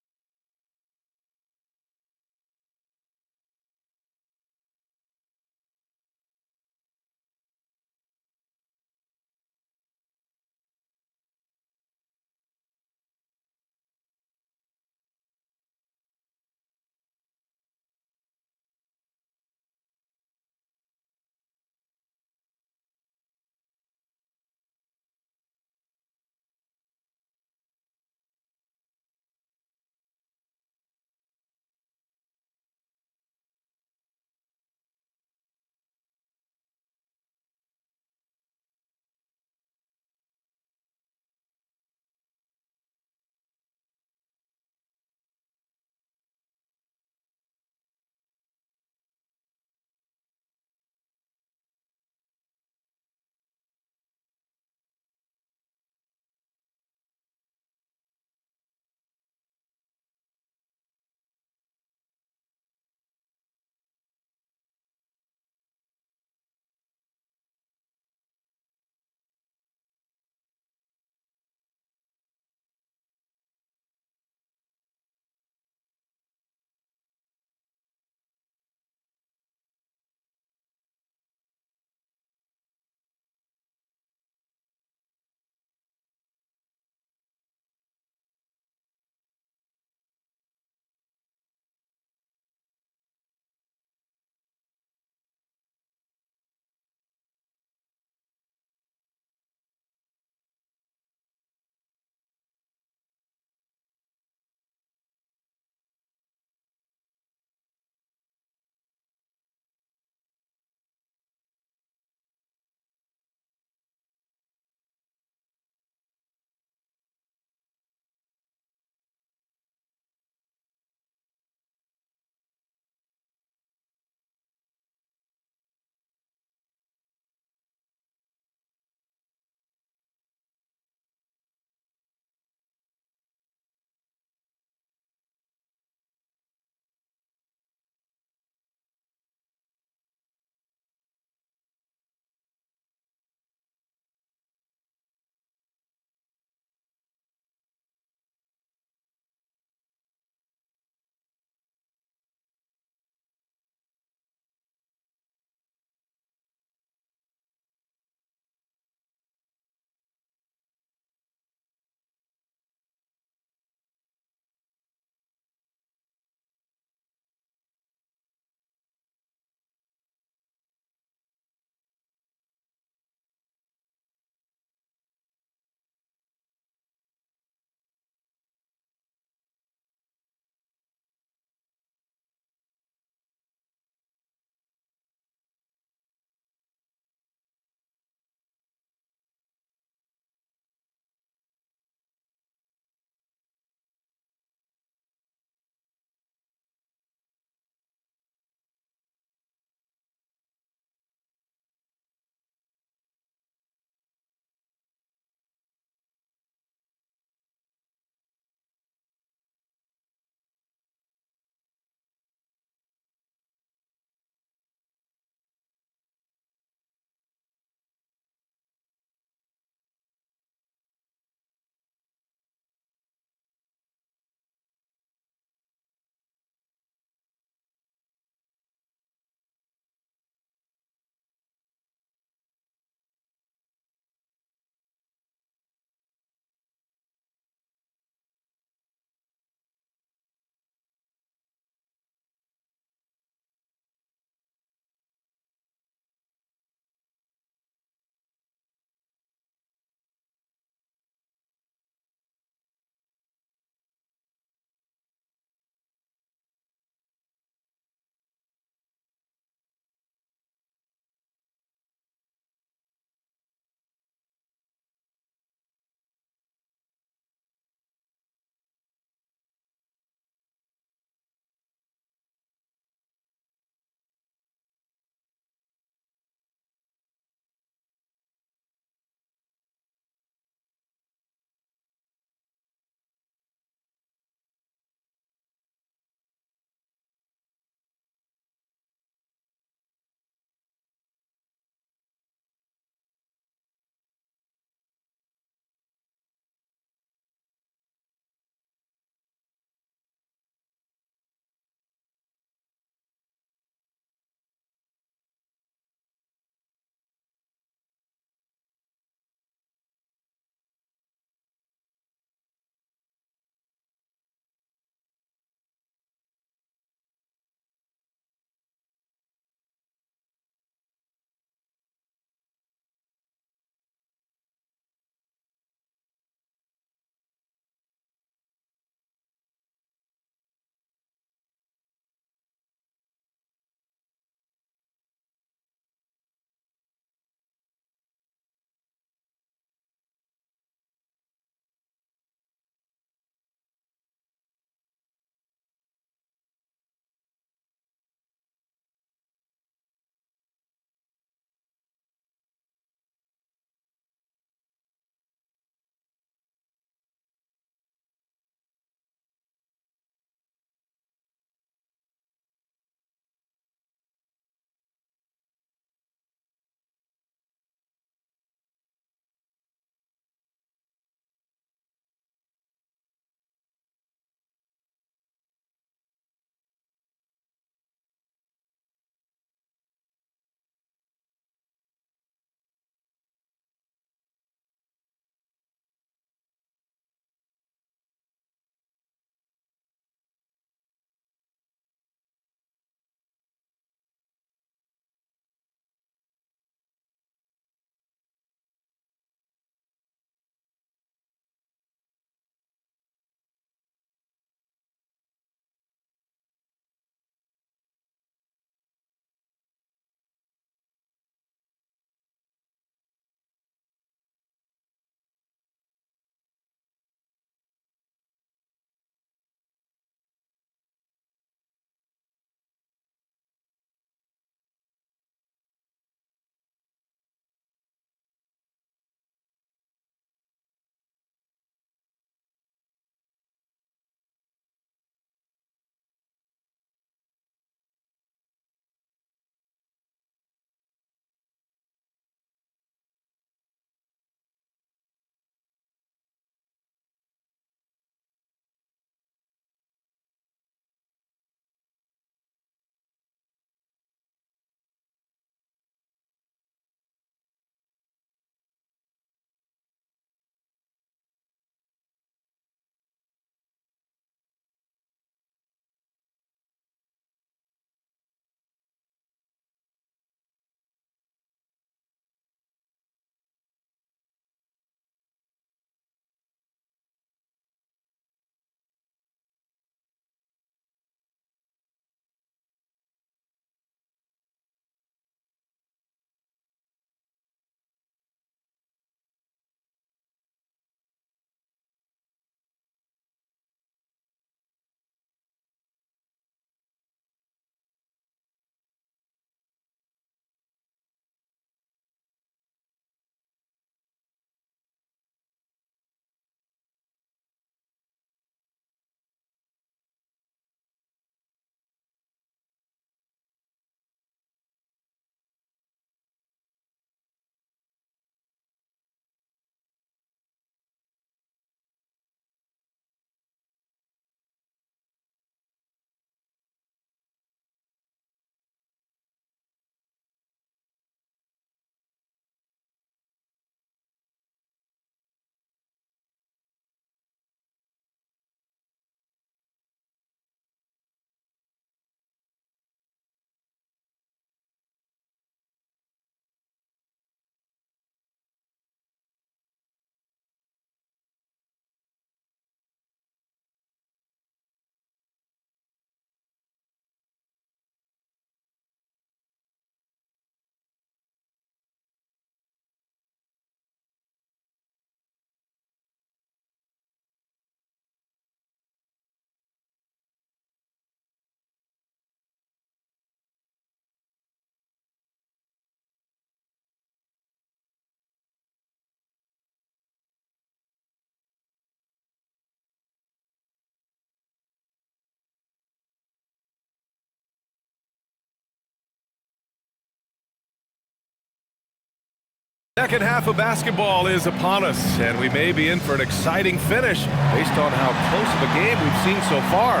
A: Second half of basketball is upon us, and we may be in for an exciting finish based on how close of a game we've seen so far.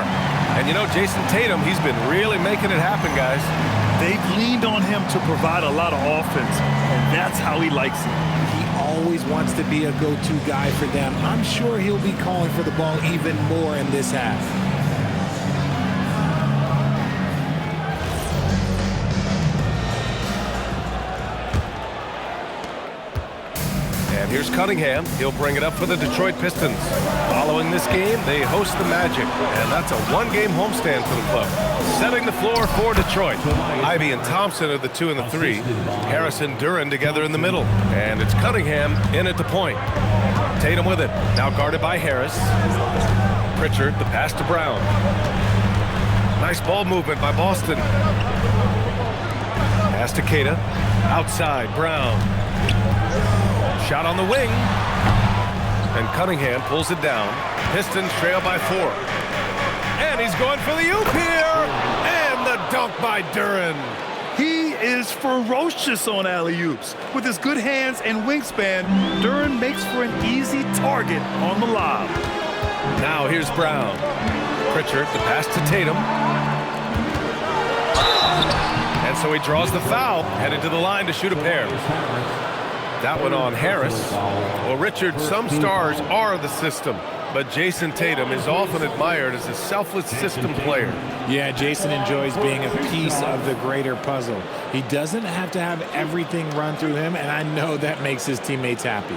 A: And you know, Jason Tatum, he's been really making it happen, guys.
E: They've leaned on him to provide a lot of offense, and that's how he likes it.
C: He always wants to be a go-to guy for them. I'm sure he'll be calling for the ball even more in this half.
A: And here's Cunningham. He'll bring it up for the Detroit Pistons. Following this game, they host the Magic, and that's a one-game homestand for the club. Setting the floor for Detroit. Ivy and Thompson are the 2 and the 3. Harris and Duran together in the middle. And it's Cunningham in at the point. Tatum with it. Now guarded by Harris. Pritchard, the pass to Brown. Nice ball movement by Boston. Pass to Keita. Outside, Brown. Shot on the wing. And Cunningham pulls it down. Pistons trail by 4. And he's going for the oop here. And the dunk by Duran.
E: He is ferocious on alley-oops. With his good hands and wingspan, Duran makes for an easy target on the lob.
A: Now here's Brown. Pritchard, the pass to Tatum. And so he draws the foul, headed to the line to shoot a pair. That one on Harris. Well, Richard, some stars are the system, but Jason Tatum is often admired as a selfless system player.
C: Yeah, Jason enjoys being a piece of the greater puzzle. He doesn't have to have everything run through him, and I know that makes his teammates happy.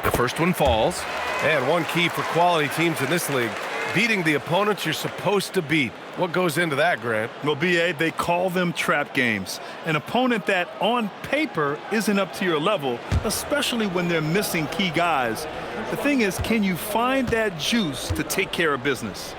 A: The first one falls. And one key for quality teams in this league, beating the opponents you're supposed to beat. What goes into that, Grant?
E: Well, B.A., they call them trap games. An opponent that, on paper, isn't up to your level, especially when they're missing key guys. The thing is, can you find that juice to take care of business?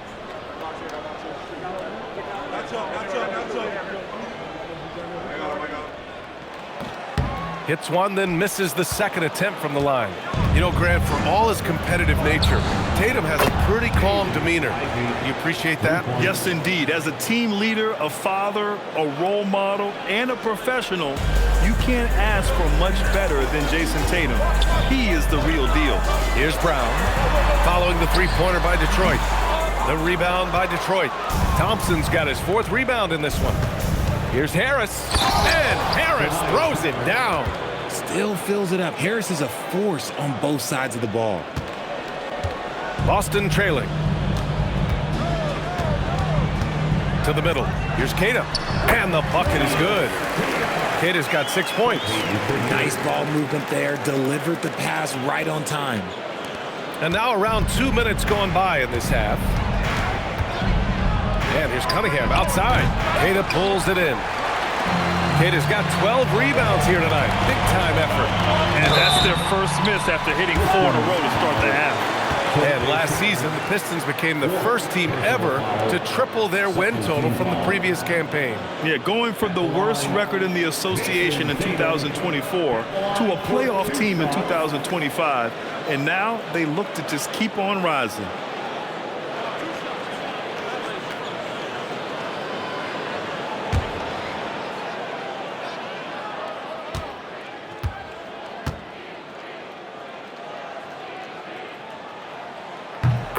A: Hits one, then misses the second attempt from the line. You know, Grant, for all his competitive nature, Tatum has a pretty calm demeanor. You appreciate that?
E: Yes, indeed. As a team leader, a father, a role model, and a professional, you can't ask for much better than Jason Tatum. He is the real deal.
A: Here's Brown, following the three-pointer by Detroit. The rebound by Detroit. Thompson's got his 4th rebound in this one. Here's Harris, and Harris throws it down.
C: Still fills it up. Harris is a force on both sides of the ball.
A: Boston trailing. To the middle. Here's Keita, and the bucket is good. Keita's got 6 points.
C: Nice ball movement there. Delivered the pass right on time.
A: And now around 2 minutes going by in this half. And here's Cunningham outside. Keita pulls it in. Keita's got 12 rebounds here tonight. Big-time effort.
E: And that's their first miss after hitting 4 in a row to start the half.
A: And last season, the Pistons became the first team ever to triple their win total from the previous campaign.
E: Yeah, going from the worst record in the association in 2024 to a playoff team in 2025. And now they look to just keep on rising.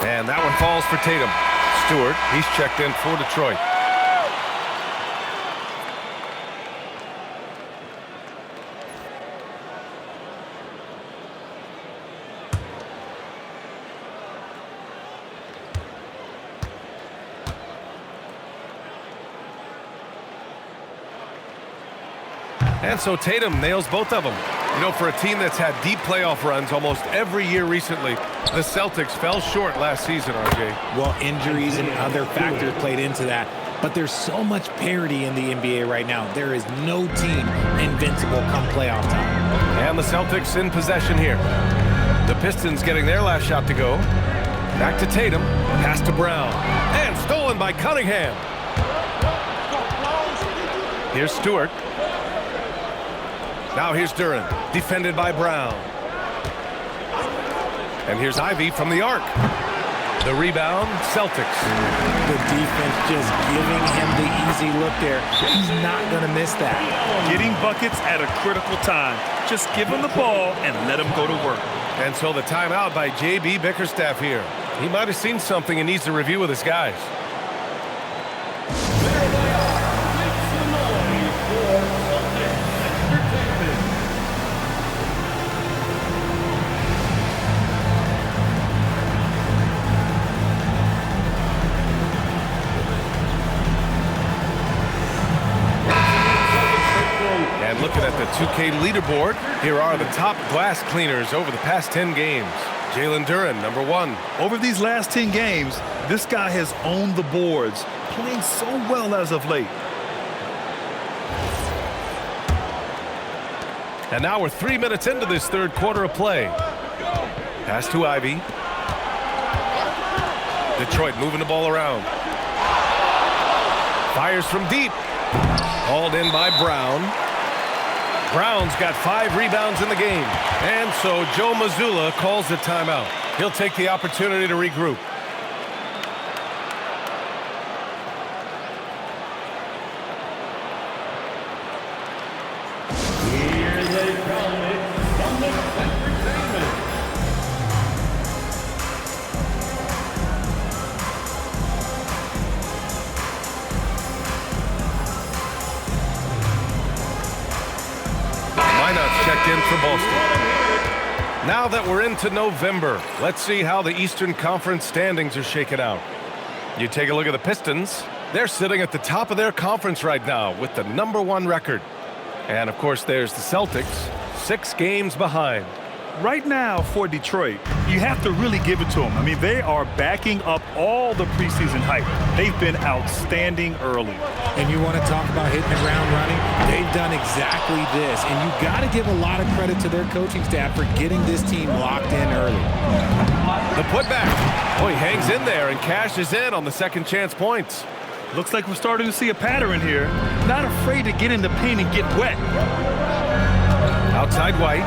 A: And that one falls for Tatum. Stewart, he's checked in for Detroit. And so Tatum nails both of them. You know, for a team that's had deep playoff runs almost every year recently, the Celtics fell short last season, RJ.
C: Well, injuries and other factors played into that. But there's so much parity in the NBA right now. There is no team invincible come playoff time.
A: And the Celtics in possession here. The Pistons getting their last shot to go. Back to Tatum. Pass to Brown. And stolen by Cunningham. Here's Stewart. Now here's Duran, defended by Brown. And here's Ivy from the arc. The rebound, Celtics.
D: The defense just giving him the easy look there. He's not going to miss that.
E: Getting buckets at a critical time. Just give him the ball and let him go to work.
A: And so the timeout by J.B. Bickerstaff here. He might have seen something and needs to review with his guys. Looking at the 2K leaderboard, here are the top glass cleaners over the past 10 games. Jalen Duren, number 1.
E: Over these last 10 games, this guy has owned the boards, playing so well as of late.
A: And now we're 3 minutes into this third quarter of play. Pass to Ivy. Detroit moving the ball around. Fires from deep. Hauled in by Brown. Brown's got 5 rebounds in the game. And so Joe Mazzulla calls the timeout. He'll take the opportunity to regroup.
G: Here they come. It's Celtics Entertainment.
A: Checked in for Boston. Now that we're into November, let's see how the Eastern Conference standings are shaken out. You take a look at the Pistons. They're sitting at the top of their conference right now with the #1 record. And, of course, there's the Celtics, 6 games behind.
E: Right now for Detroit, you have to really give it to them. I mean, they are backing up all the preseason hype. They've been outstanding early.
D: And you want to talk about hitting the ground running? They've done exactly this. And you got to give a lot of credit to their coaching staff for getting this team locked in early.
A: The putback. Oh, he hangs in there and cashes in on the second chance points.
E: Looks like we're starting to see a pattern here. Not afraid to get in the paint and get wet.
A: Outside White.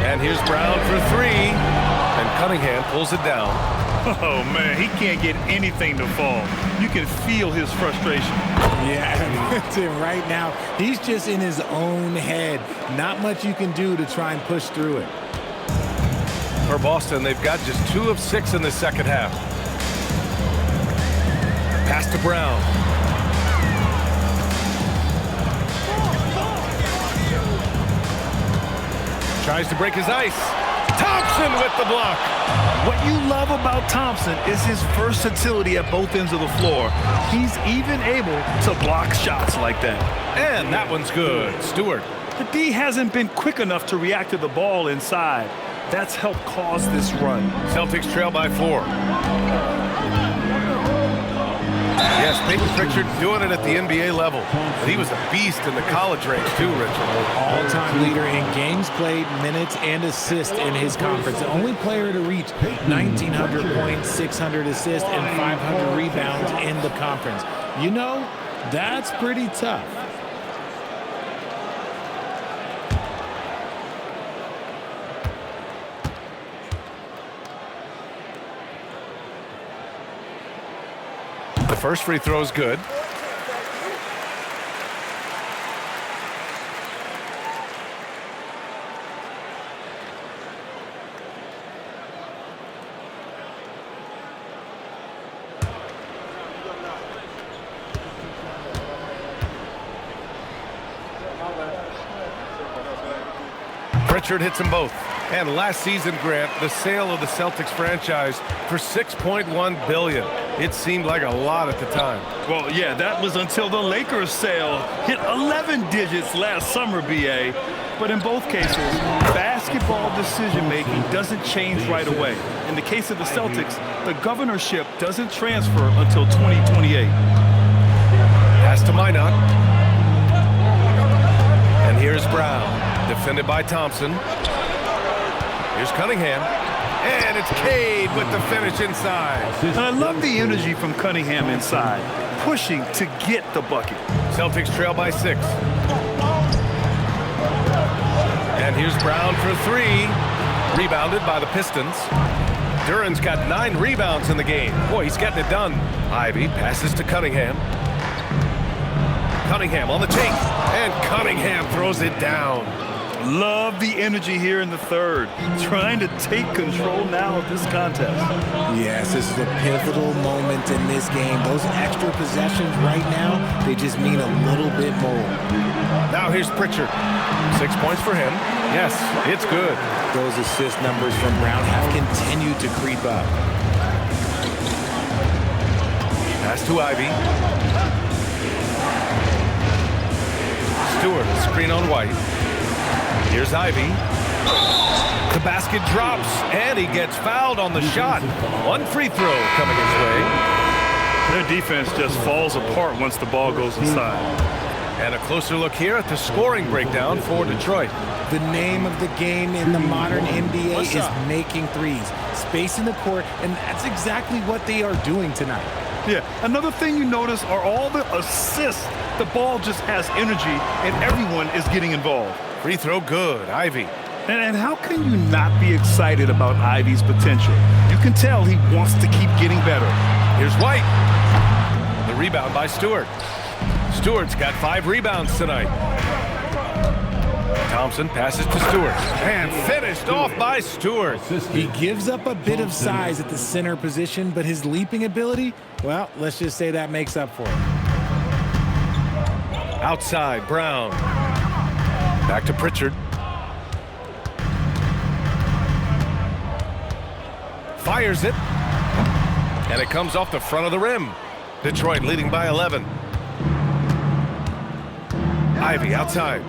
A: And here's Brown for 3. And Cunningham pulls it down.
E: Oh, man, he can't get anything to fall. You can feel his frustration.
D: Yeah, Tim, right now, he's just in his own head. Not much you can do to try and push through it.
A: For Boston, they've got just 2 of 6 in the second half. Pass to Brown. Tries to break his ice. Thompson with the block.
E: What you love about Thompson is his versatility at both ends of the floor. He's even able to block shots like that.
A: And that one's good. Stewart.
E: The D hasn't been quick enough to react to the ball inside. That's helped cause this run.
A: Celtics trail by 4. Yes, Peyton Pritchard doing it at the NBA level. But he was a beast in the college ranks too, Richard.
D: All-time leader in games played, minutes, and assists in his conference. The only player to reach 1,900 points, 600 assists, and 500 rebounds in the conference. You know, that's pretty tough.
A: The first free throw is good. Pritchard hits them both. And last season, Grant, the sale of the Celtics franchise for $6.1 billion. It seemed like a lot at the time.
E: Well, yeah, that was until the Lakers sale hit 11 digits last summer, BA. But in both cases, basketball decision-making doesn't change right away. In the case of the Celtics, the governorship doesn't transfer until 2028.
A: Pass to Minot. And here's Brown, defended by Thompson. Here's Cunningham. And it's Cade with the finish inside.
E: And I love the energy from Cunningham inside, pushing to get the bucket.
A: Celtics trail by 6. And here's Brown for 3. Rebounded by the Pistons. Duran's got 9 rebounds in the game. Boy, he's getting it done. Ivy passes to Cunningham. Cunningham on the take. And Cunningham throws it down.
E: Love the energy here in the third. Trying to take control now of this contest.
C: Yes, this is a pivotal moment in this game. Those extra possessions right now, they just mean a little bit more.
A: Now here's Pritchard. 6 points for him. Yes, it's good.
C: Those assist numbers from Brown have continued to creep up.
A: Pass to Ivy. Stewart, screen on White. Here's Ivy. The basket drops, and he gets fouled on the shot. 1 free throw coming his way.
E: Their defense just falls apart once the ball goes inside.
A: And a closer look here at the scoring breakdown for Detroit.
C: The name of the game in the modern NBA is making threes, spacing the court, and that's exactly what they are doing tonight.
E: Yeah, another thing you notice are all the assists. The ball just has energy, and everyone is getting involved.
A: Free throw good, Ivy.
E: And how can you not be excited about Ivy's potential? You can tell he wants to keep getting better.
A: Here's White. The rebound by Stewart. Stewart's got 5 rebounds tonight. Thompson passes to Stewart. And finished off by Stewart.
C: He gives up a bit of size at the center position, but his leaping ability, well, let's just say that makes up for it.
A: Outside, Brown. Back to Pritchard. Fires it. And it comes off the front of the rim. Detroit leading by 11. Ivy outside.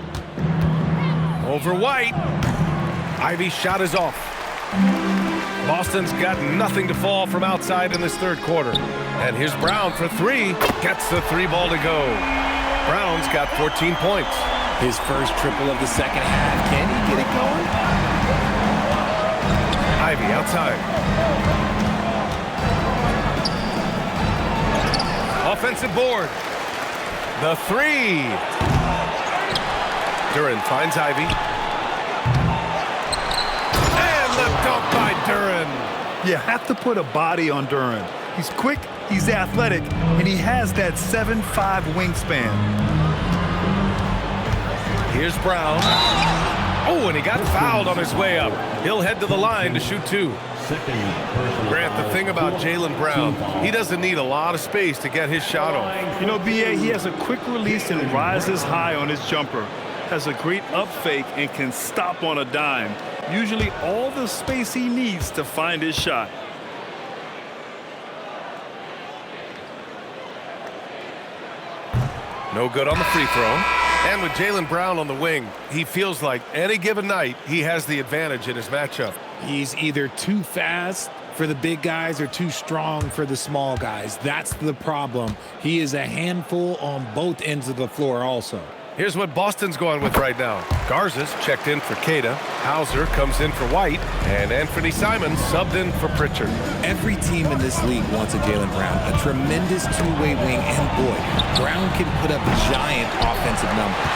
A: Over White. Ivy's shot is off. Boston's got nothing to fall from outside in this third quarter. And here's Brown for 3. Gets the 3 ball to go. Brown's got 14 points.
C: His first triple of the second half. Can he get it going?
A: Ivy outside. Offensive board. The 3. Duran finds Ivy. And the dunk by Duran.
E: You have to put a body on Duran. He's quick, he's athletic, and he has that 7'5" wingspan.
A: Here's Brown. Oh, and he got fouled on his way up. He'll head to the line to shoot 2. Grant, the thing about Jaylen Brown, he doesn't need a lot of space to get his shot off.
E: You know, B.A., he has a quick release and rises high on his jumper. Has a great up fake and can stop on a dime. Usually all the space he needs to find his shot.
A: No good on the free throw. And with Jaylen Brown on the wing, he feels like any given night he has the advantage in his matchup.
C: He's either too fast for the big guys or too strong for the small guys. That's the problem. He is a handful on both ends of the floor also.
A: Here's what Boston's going with right now. Garza's checked in for Queta. Hauser comes in for White. And Anthony Simons subbed in for Pritchard.
C: Every team in this league wants a Jaylen Brown, a tremendous two-way wing, and boy, Brown can put up giant offensive numbers.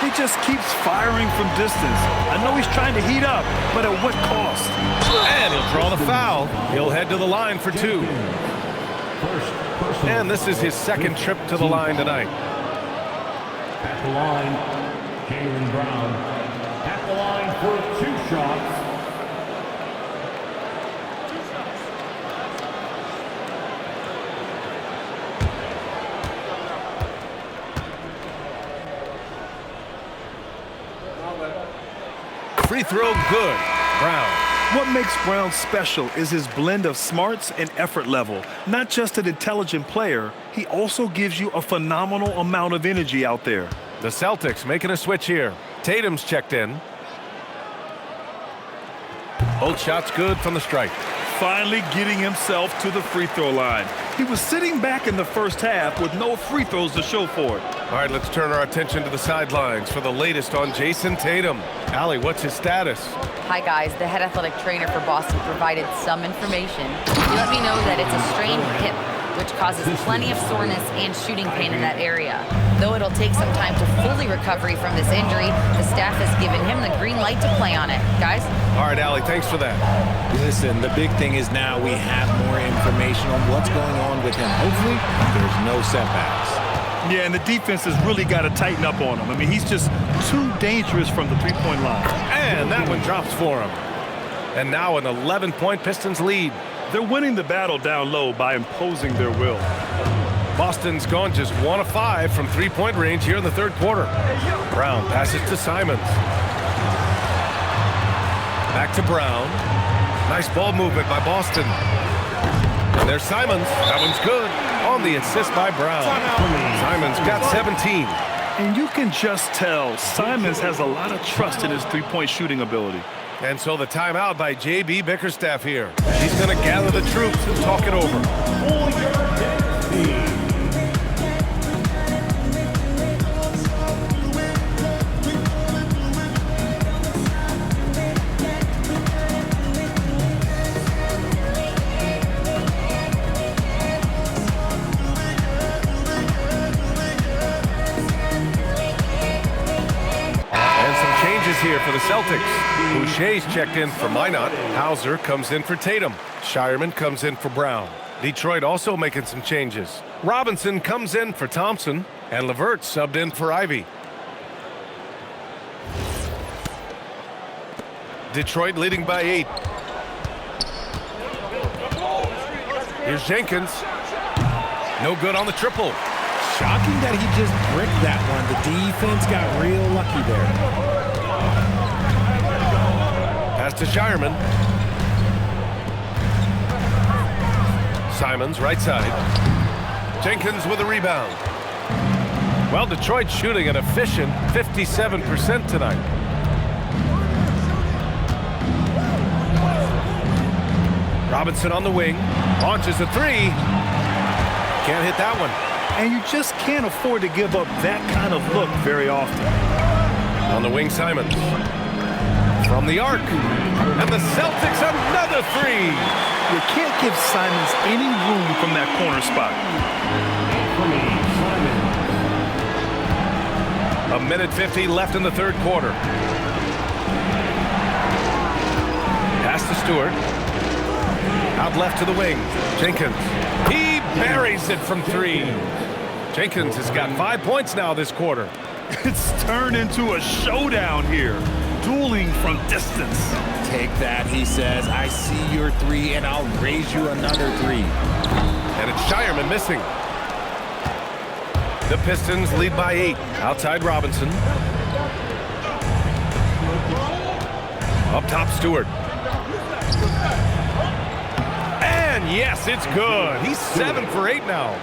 E: He just keeps firing from distance. I know he's trying to heat up, but at what cost?
A: And he'll draw the foul. He'll head to the line for 2. And this is his second trip to the line tonight.
G: At the line, Jaylen Brown. At the line for 2 shots.
A: Free throw good. Brown.
E: What makes Brown special is his blend of smarts and effort level. Not just an intelligent player, he also gives you a phenomenal amount of energy out there.
A: The Celtics making a switch here. Tatum's checked in. Both shots good from the strike.
E: Finally getting himself to the free throw line. He was sitting back in the first half with no free throws to show for it.
A: All right, let's turn our attention to the sidelines for the latest on Jason Tatum. Allie, what's his status?
F: Hi, guys. The head athletic trainer for Boston provided some information. He let me know that it's a strained hip, which causes plenty of soreness and shooting pain in that area. Though it'll take some time to fully recover from this injury, the staff has given him the green light to play on it. Guys?
A: All right, Allie, thanks for that.
D: Listen, the big thing is now we have more information on what's going on with him. Hopefully, there's no setbacks.
E: Yeah, and the defense has really got to tighten up on him. I mean, he's just too dangerous from the three-point line.
A: And that one drops for him. And now an 11-point Pistons lead.
E: They're winning the battle down low by imposing their will.
A: Boston's gone just 1 of 5 from three-point range here in the third quarter. Brown passes to Simons. Back to Brown. Nice ball movement by Boston. And there's Simons. That one's good. On the assist by Brown. Simons got 17.
E: And you can just tell Simons has a lot of trust in his three-point shooting ability.
A: And so the timeout by J.B. Bickerstaff here. He's going to gather the troops and talk it over. Here for the Celtics. Boucher's checked in for Minot. Hauser comes in for Tatum. Shireman comes in for Brown. Detroit also making some changes. Robinson comes in for Thompson, and LeVert subbed in for Ivy. Detroit leading by 8. Here's Jenkins. No good on the triple.
D: Shocking that he just bricked that one. The defense got real lucky there.
A: Pass to Shireman. Simons, right side. Jenkins with a rebound. Well, Detroit shooting an efficient 57% tonight. Robinson on the wing. Launches a three. Can't hit that one.
E: And you just can't afford to give up that kind of look very often.
A: On the wing, Simons. From the arc. And the Celtics another three.
E: You can't give Simons any room from that corner spot.
A: A minute 50 left in the third quarter. Pass to Stewart. Out left to the wing. Jenkins. He buries it from 3. Jenkins has got 5 points now this quarter.
E: It's turned into a showdown here. Dueling from distance.
D: Take that, he says. I see your 3, and I'll raise you another 3.
A: And it's Shireman missing. The Pistons lead by 8. Outside Robinson. Up top, Stewart. And yes, it's good. He's 7 for 8 now.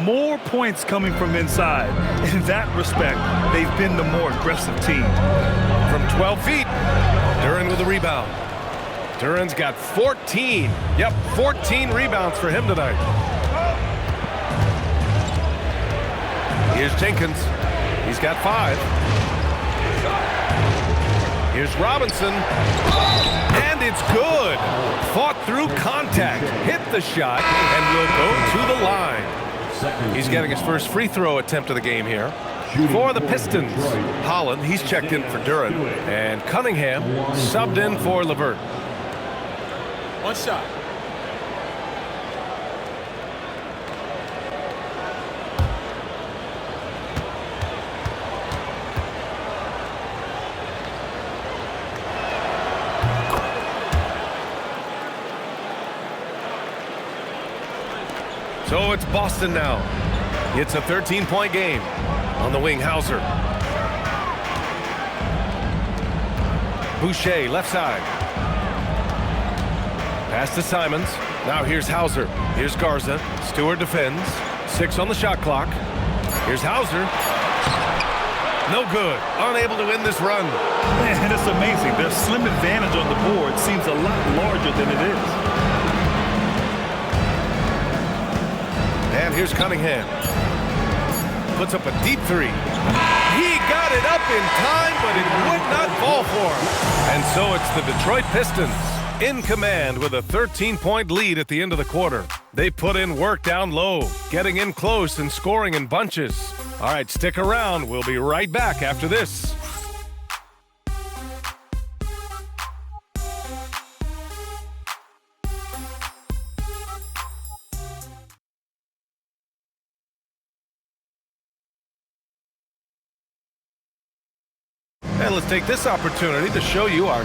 E: More points coming from inside. In that respect, they've been the more aggressive team.
A: From 12 feet, Duren with a rebound. Duren's got 14. Yep, 14 rebounds for him tonight. Here's Jenkins. He's got 5. Here's Robinson. And it's good. Fought through contact. Hit the shot and will go to the line. He's getting his first free throw attempt of the game here. For the Pistons, Holland, he's checked in for Duren. And Cunningham subbed in for LeVert.
H: One shot.
A: So it's Boston now. It's a 13-point game. On the wing, Hauser. Boucher, left side. Pass to Simons. Now here's Hauser. Here's Garza. Stewart defends. 6 on the shot clock. Here's Hauser. No good. Unable to win this run.
E: Man, it's amazing. Their slim advantage on the board seems a lot larger than it is.
A: And here's Cunningham. Puts up a deep 3. He got it up in time, but it would not fall for him. And so it's the Detroit Pistons in command with a 13-point lead at the end of the quarter. They put in work down low, getting in close and scoring in bunches. All right, stick around. We'll be right back after this. And let's take this opportunity to show you our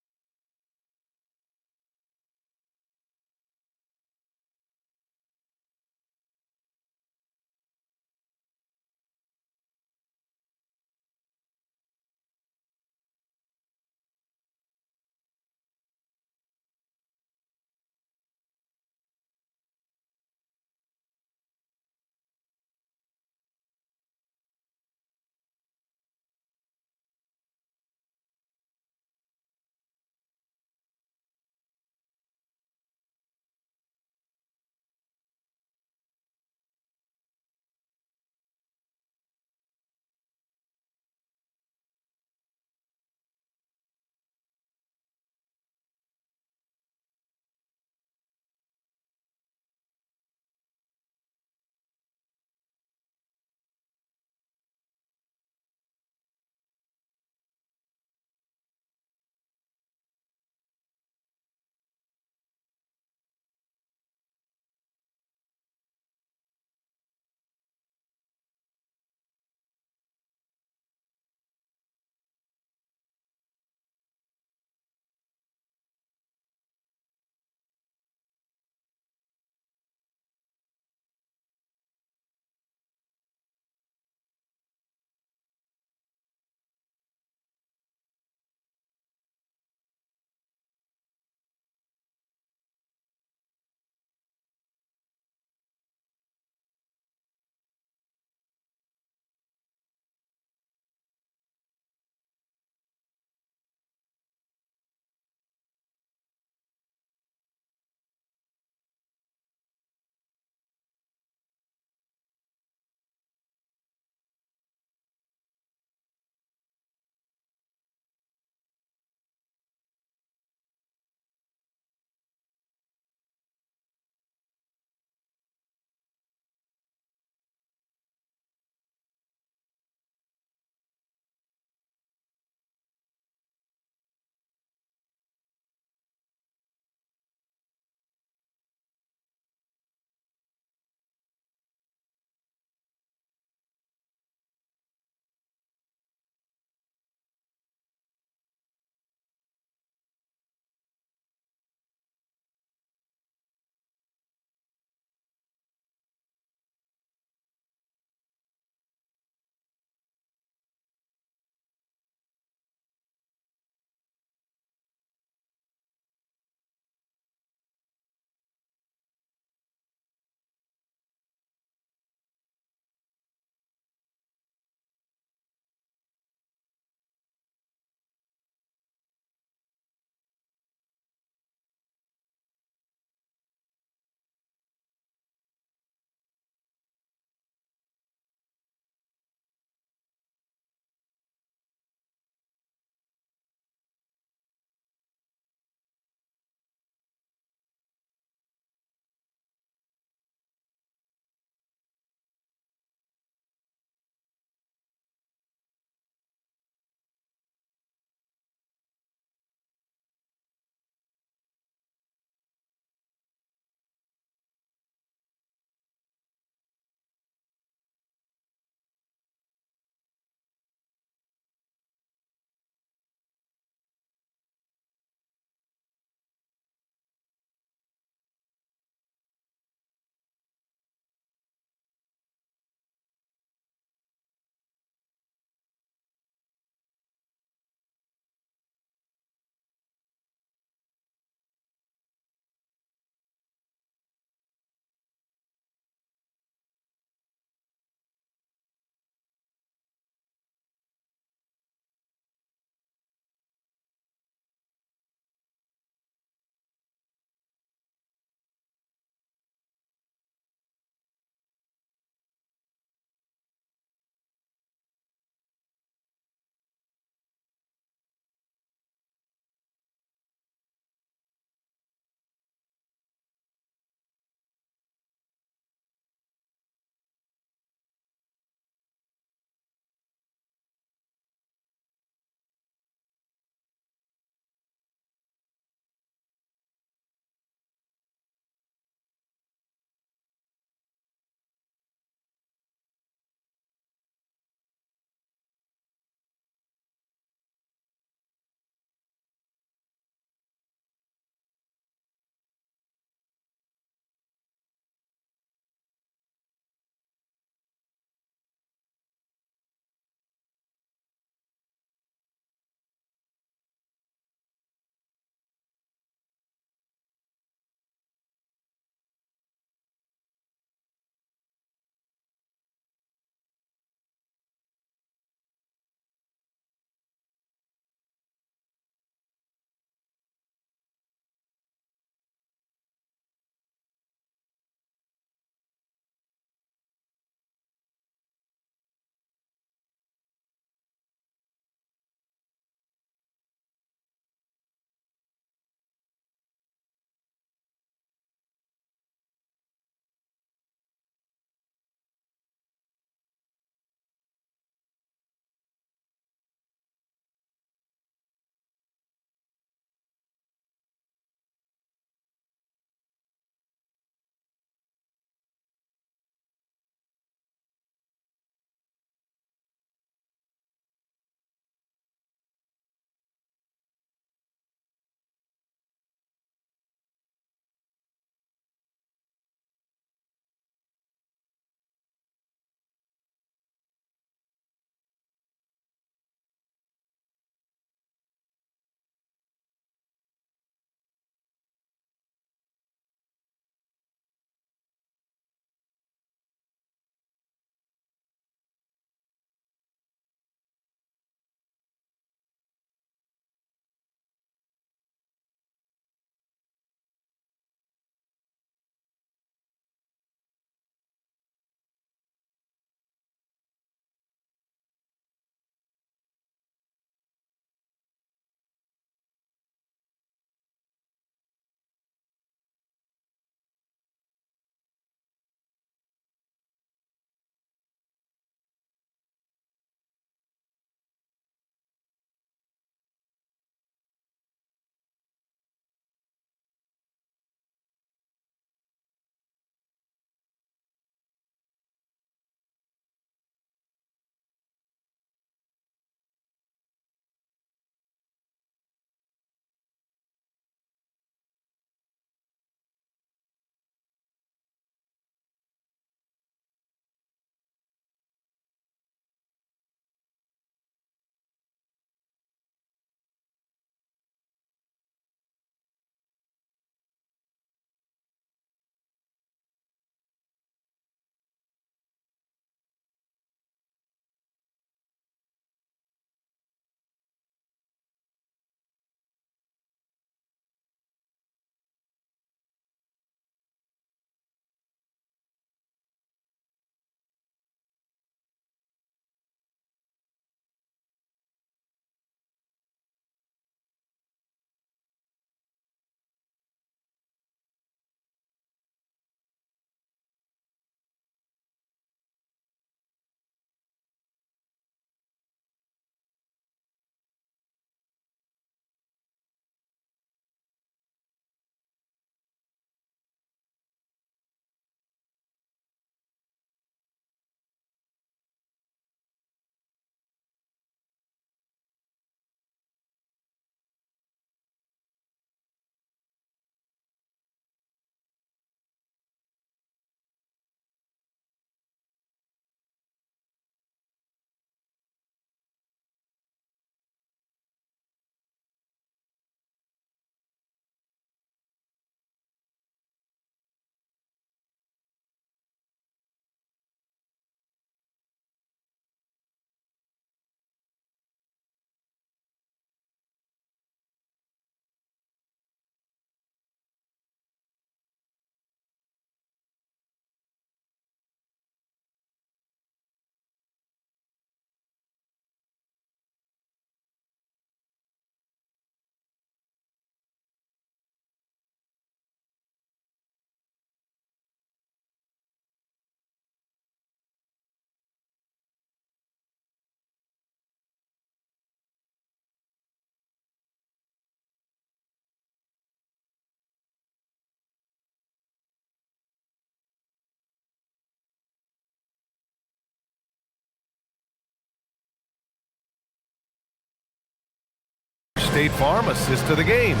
A: State Farm assist of the game.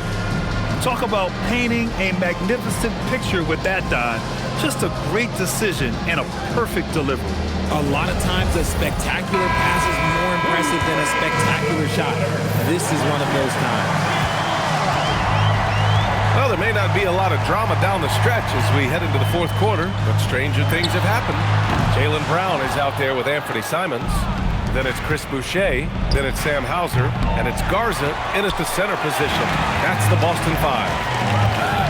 E: Talk about painting a magnificent picture with that, Don. Just a great decision and a perfect delivery.
D: A lot of times a spectacular pass is more impressive than a spectacular shot. This is one of those times.
A: Well, there may not be a lot of drama down the stretch as we head into the fourth quarter, but stranger things have happened. Jaylen Brown is out there with Anthony Simons. Then it's Chris Boucher. Then it's Sam Hauser. And it's Garza in at the center position. That's the Boston Five.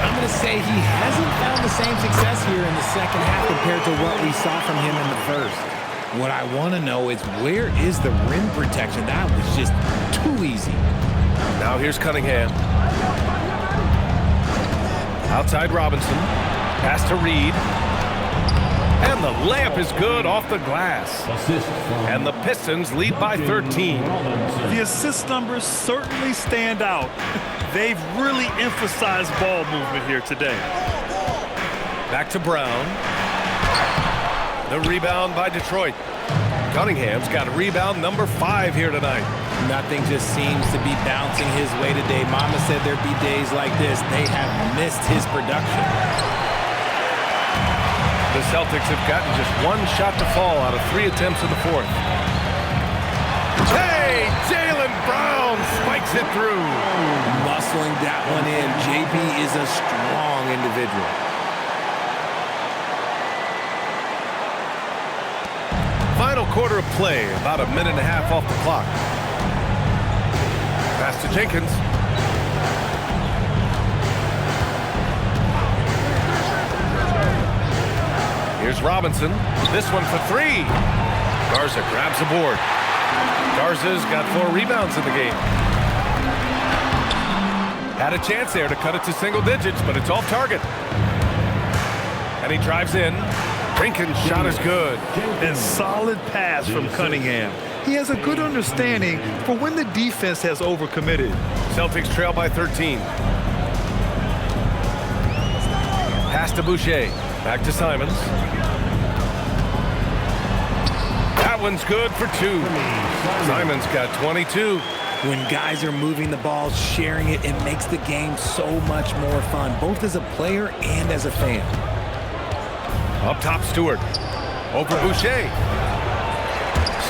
D: I'm going to say he hasn't found the same success here in the second half compared to what we saw from him in the first. What I want to know is where is the rim protection? That was just too easy.
A: Now here's Cunningham. Outside Robinson. Pass to Reed. And the layup is good off the glass. And the Pistons lead by 13.
E: The assist numbers certainly stand out. They've really emphasized ball movement here today.
A: Back to Brown. The rebound by Detroit. Cunningham's got rebound number 5 here tonight.
D: Nothing just seems to be bouncing his way today. Mama said there'd be days like this. They have missed his production.
A: The Celtics have gotten just 1 shot to fall out of 3 attempts in the fourth. Hey, Jaylen Brown spikes it through.
D: Muscling that one in. JB is a strong individual.
A: Final quarter of play, about a minute and a half off the clock. Pass to Jenkins. Here's Robinson. This one for 3. Garza grabs the board. Garza's got 4 rebounds in the game. Had a chance there to cut it to single digits, but it's off target. And he drives in. Rinkin's shot is good.
E: And solid pass from Cunningham. He has a good understanding for when the defense has overcommitted.
A: Celtics trail by 13. Pass to Boucher. Back to Simons. That one's good for 2. Simons got 22.
D: When guys are moving the ball, sharing it, it makes the game so much more fun, both as a player and as a fan.
A: Up top, Stewart. Over Boucher.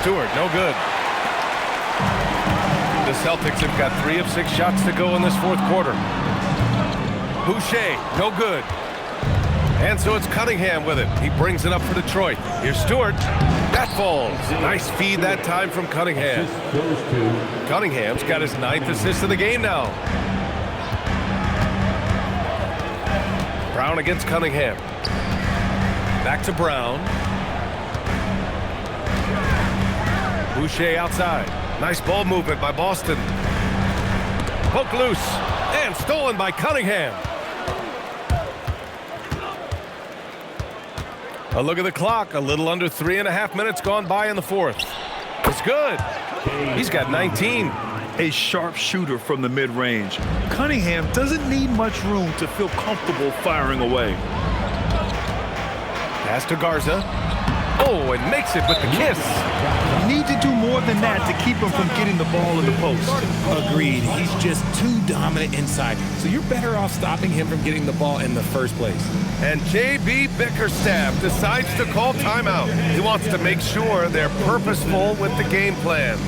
A: Stewart, no good. The Celtics have got 3 of 6 shots to go in this fourth quarter. Boucher, no good. And so it's Cunningham with it. He brings it up for Detroit. Here's Stewart. That falls. Nice feed that time from Cunningham. Cunningham's got his 9th assist of the game now. Brown against Cunningham. Back to Brown. Boucher outside. Nice ball movement by Boston. Poke loose. And stolen by Cunningham. A look at the clock. A little under 3.5 minutes gone by in the fourth. It's good. He's got 19.
E: A sharp shooter from the mid-range. Cunningham doesn't need much room to feel comfortable firing away.
A: Pass to Garza. Oh, and makes it with the kiss.
E: Need to do more than that to keep him from getting the ball in the post.
D: Agreed. He's just too dominant inside. So you're better off stopping him from getting the ball in the first place.
A: And J.B. Bickerstaff decides to call timeout. He wants to make sure they're purposeful with the game plan.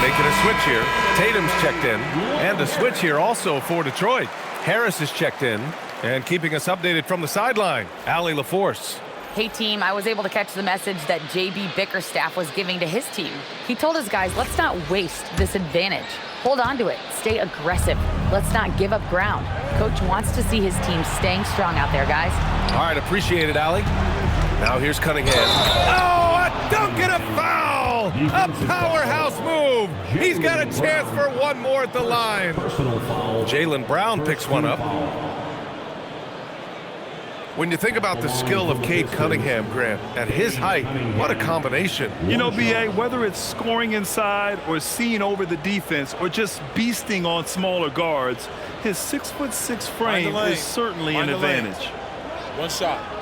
A: Making a switch here. Tatum's checked in. And a switch here also for Detroit. Harris is checked in. And keeping us updated from the sideline, Allie LaForce.
F: Hey, team, I was able to catch the message that J.B. Bickerstaff was giving to his team. He told his guys, let's not waste this advantage. Hold on to it. Stay aggressive. Let's not give up ground. Coach wants to see his team staying strong out there, guys.
A: All right, appreciate it, Allie. Now here's Cunningham. Oh, a dunk and a foul! foul. A powerhouse move. He's got a chance for one more at the line. Jaylen Brown picks one up. When you think about the skill of Cade Cunningham, Grant, at his height, what a combination.
E: You know, B.A., whether it's scoring inside or seeing over the defense or just beasting on smaller guards, his 6'6" frame is certainly an advantage.
H: One shot.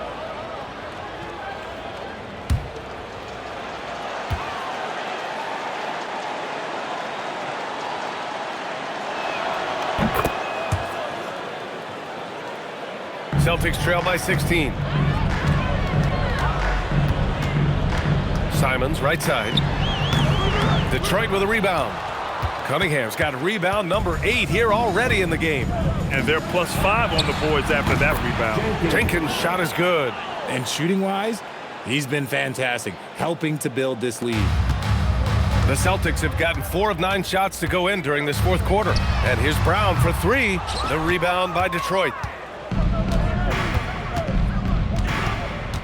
A: Celtics trail by 16. Simons, right side. Detroit with a rebound. Cunningham's got rebound number 8 here already in the game.
E: And they're +5 on the boards after that rebound.
A: Jenkins' shot is good.
D: And shooting-wise, he's been fantastic, helping to build this lead.
A: The Celtics have gotten 4 of 9 shots to go in during this fourth quarter. And here's Brown for 3. The rebound by Detroit.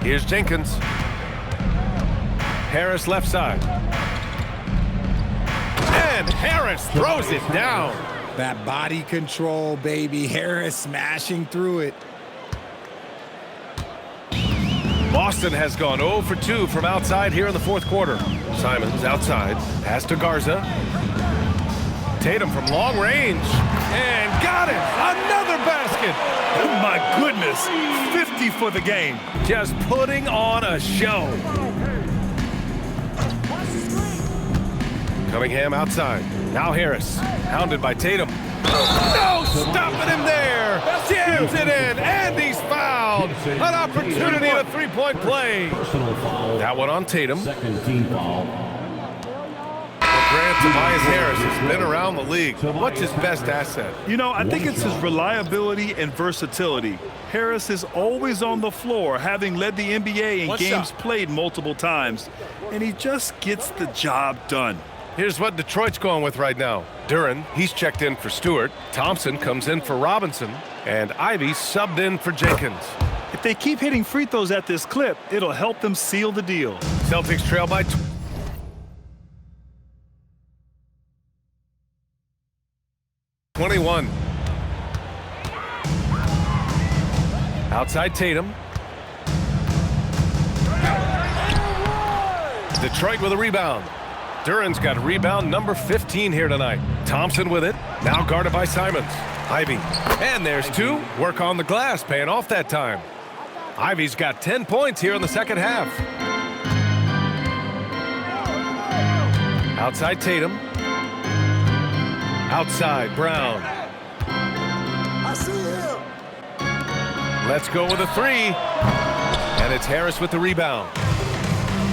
A: Here's Jenkins. Harris left side. And Harris throws it down.
D: That body control, baby. Harris smashing through it.
A: Boston has gone 0 for 2 from outside here in the fourth quarter. Simons outside. Pass to Garza. Tatum from long range. And got it. Another basket.
E: Oh, my goodness. 50 for the game.
A: Just putting on a show. Cunningham outside. Now Harris. Hounded by Tatum. No stopping him there. Jams it in. And he's fouled. An opportunity, a three-point play. That one on Tatum.
G: Second team foul.
A: Grant, Tobias Harris has been around the league. What's his best asset?
E: You know, I think it's his reliability and versatility. Harris is always on the floor, having led the NBA in games played multiple times. And he just gets the job done.
A: Here's what Detroit's going with right now. Duren, he's checked in for Stewart. Thompson comes in for Robinson. And Ivy subbed in for Jenkins.
E: If they keep hitting free throws at this clip, it'll help them seal the deal.
A: Celtics trail by 21. Outside Tatum. Detroit with a rebound. Duren's got rebound number 15 here tonight. Thompson with it. Now guarded by Simons. Ivy. And there's 2. Work on the glass, paying off that time. Ivy's got 10 points here in the second half. Outside Tatum. Outside Brown.
K: I see him.
A: Let's go with a 3. And it's Harris with the rebound.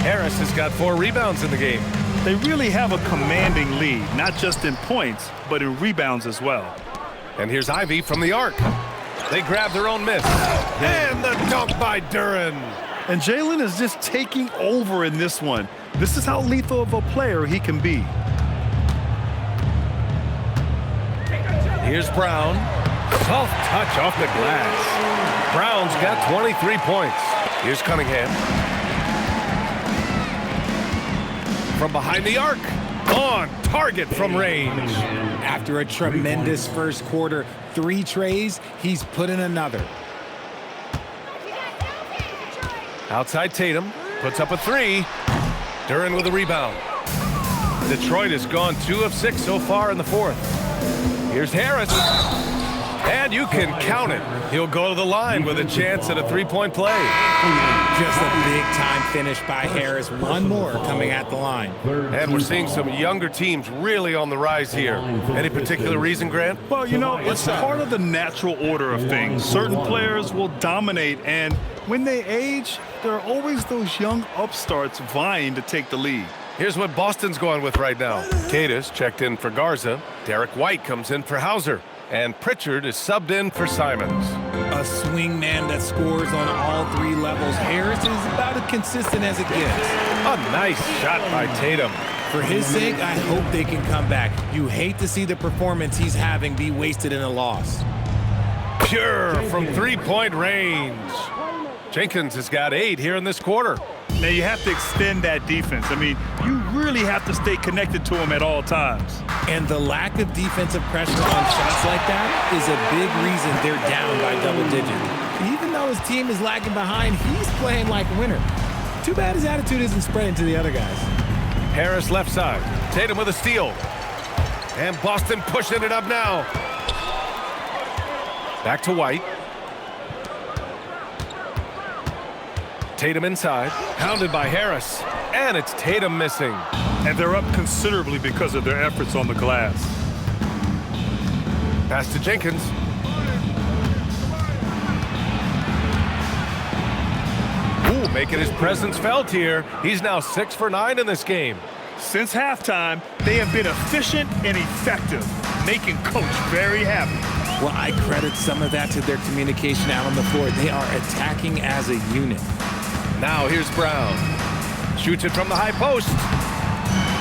A: Harris has got 4 rebounds in the game.
E: They really have a commanding lead, not just in points, but in rebounds as well.
A: And here's Ivy from the arc. They grab their own miss. And the dunk by Duren.
E: And Jaylen is just taking over in this one. This is how lethal of a player he can be.
A: Here's Brown. Soft touch off the glass. Brown's got 23 points. Here's Cunningham. From behind the arc. On target from range.
D: After a tremendous first quarter, 3 trays, he's put in another.
A: Outside Tatum. Puts up a 3. Duren with a rebound. Detroit has gone 2 of 6 so far in the fourth. Here's Harris. And you can count it. He'll go to the line with a chance at a 3-point play.
D: Just a big-time finish by Harris. One more coming at the line.
A: And we're seeing some younger teams really on the rise here. Any particular reason, Grant?
E: Well, you know, it's part of the natural order of things. Certain players will dominate, and when they age, there are always those young upstarts vying to take the lead.
A: Here's what Boston's going with right now. Cadis checked in for Garza. Derek White comes in for Hauser. And Pritchard is subbed in for Simons.
D: A swing man that scores on all 3 levels. Harris is about as consistent as it gets.
A: A nice shot by Tatum.
D: For his sake, I hope they can come back. You hate to see the performance he's having be wasted in a loss.
A: Pure from 3-point range. Jenkins has got 8 here in this quarter.
E: Now, you have to extend that defense. I mean, you really have to stay connected to him at all times.
D: And the lack of defensive pressure on shots like that is a big reason they're down by double digits. Even though his team is lagging behind, he's playing like a winner. Too bad his attitude isn't spreading to the other guys.
A: Harris left side. Tatum with a steal. And Boston pushing it up now. Back to White. Tatum inside. Pounded by Harris. And it's Tatum missing.
E: And they're up considerably because of their efforts on the glass.
A: Pass to Jenkins. Ooh, making his presence felt here. He's now 6 for 9 in this game.
E: Since halftime, they have been efficient and effective, making Coach very happy.
D: Well, I credit some of that to their communication out on the floor. They are attacking as a unit.
A: Now here's Brown. Shoots it from the high post.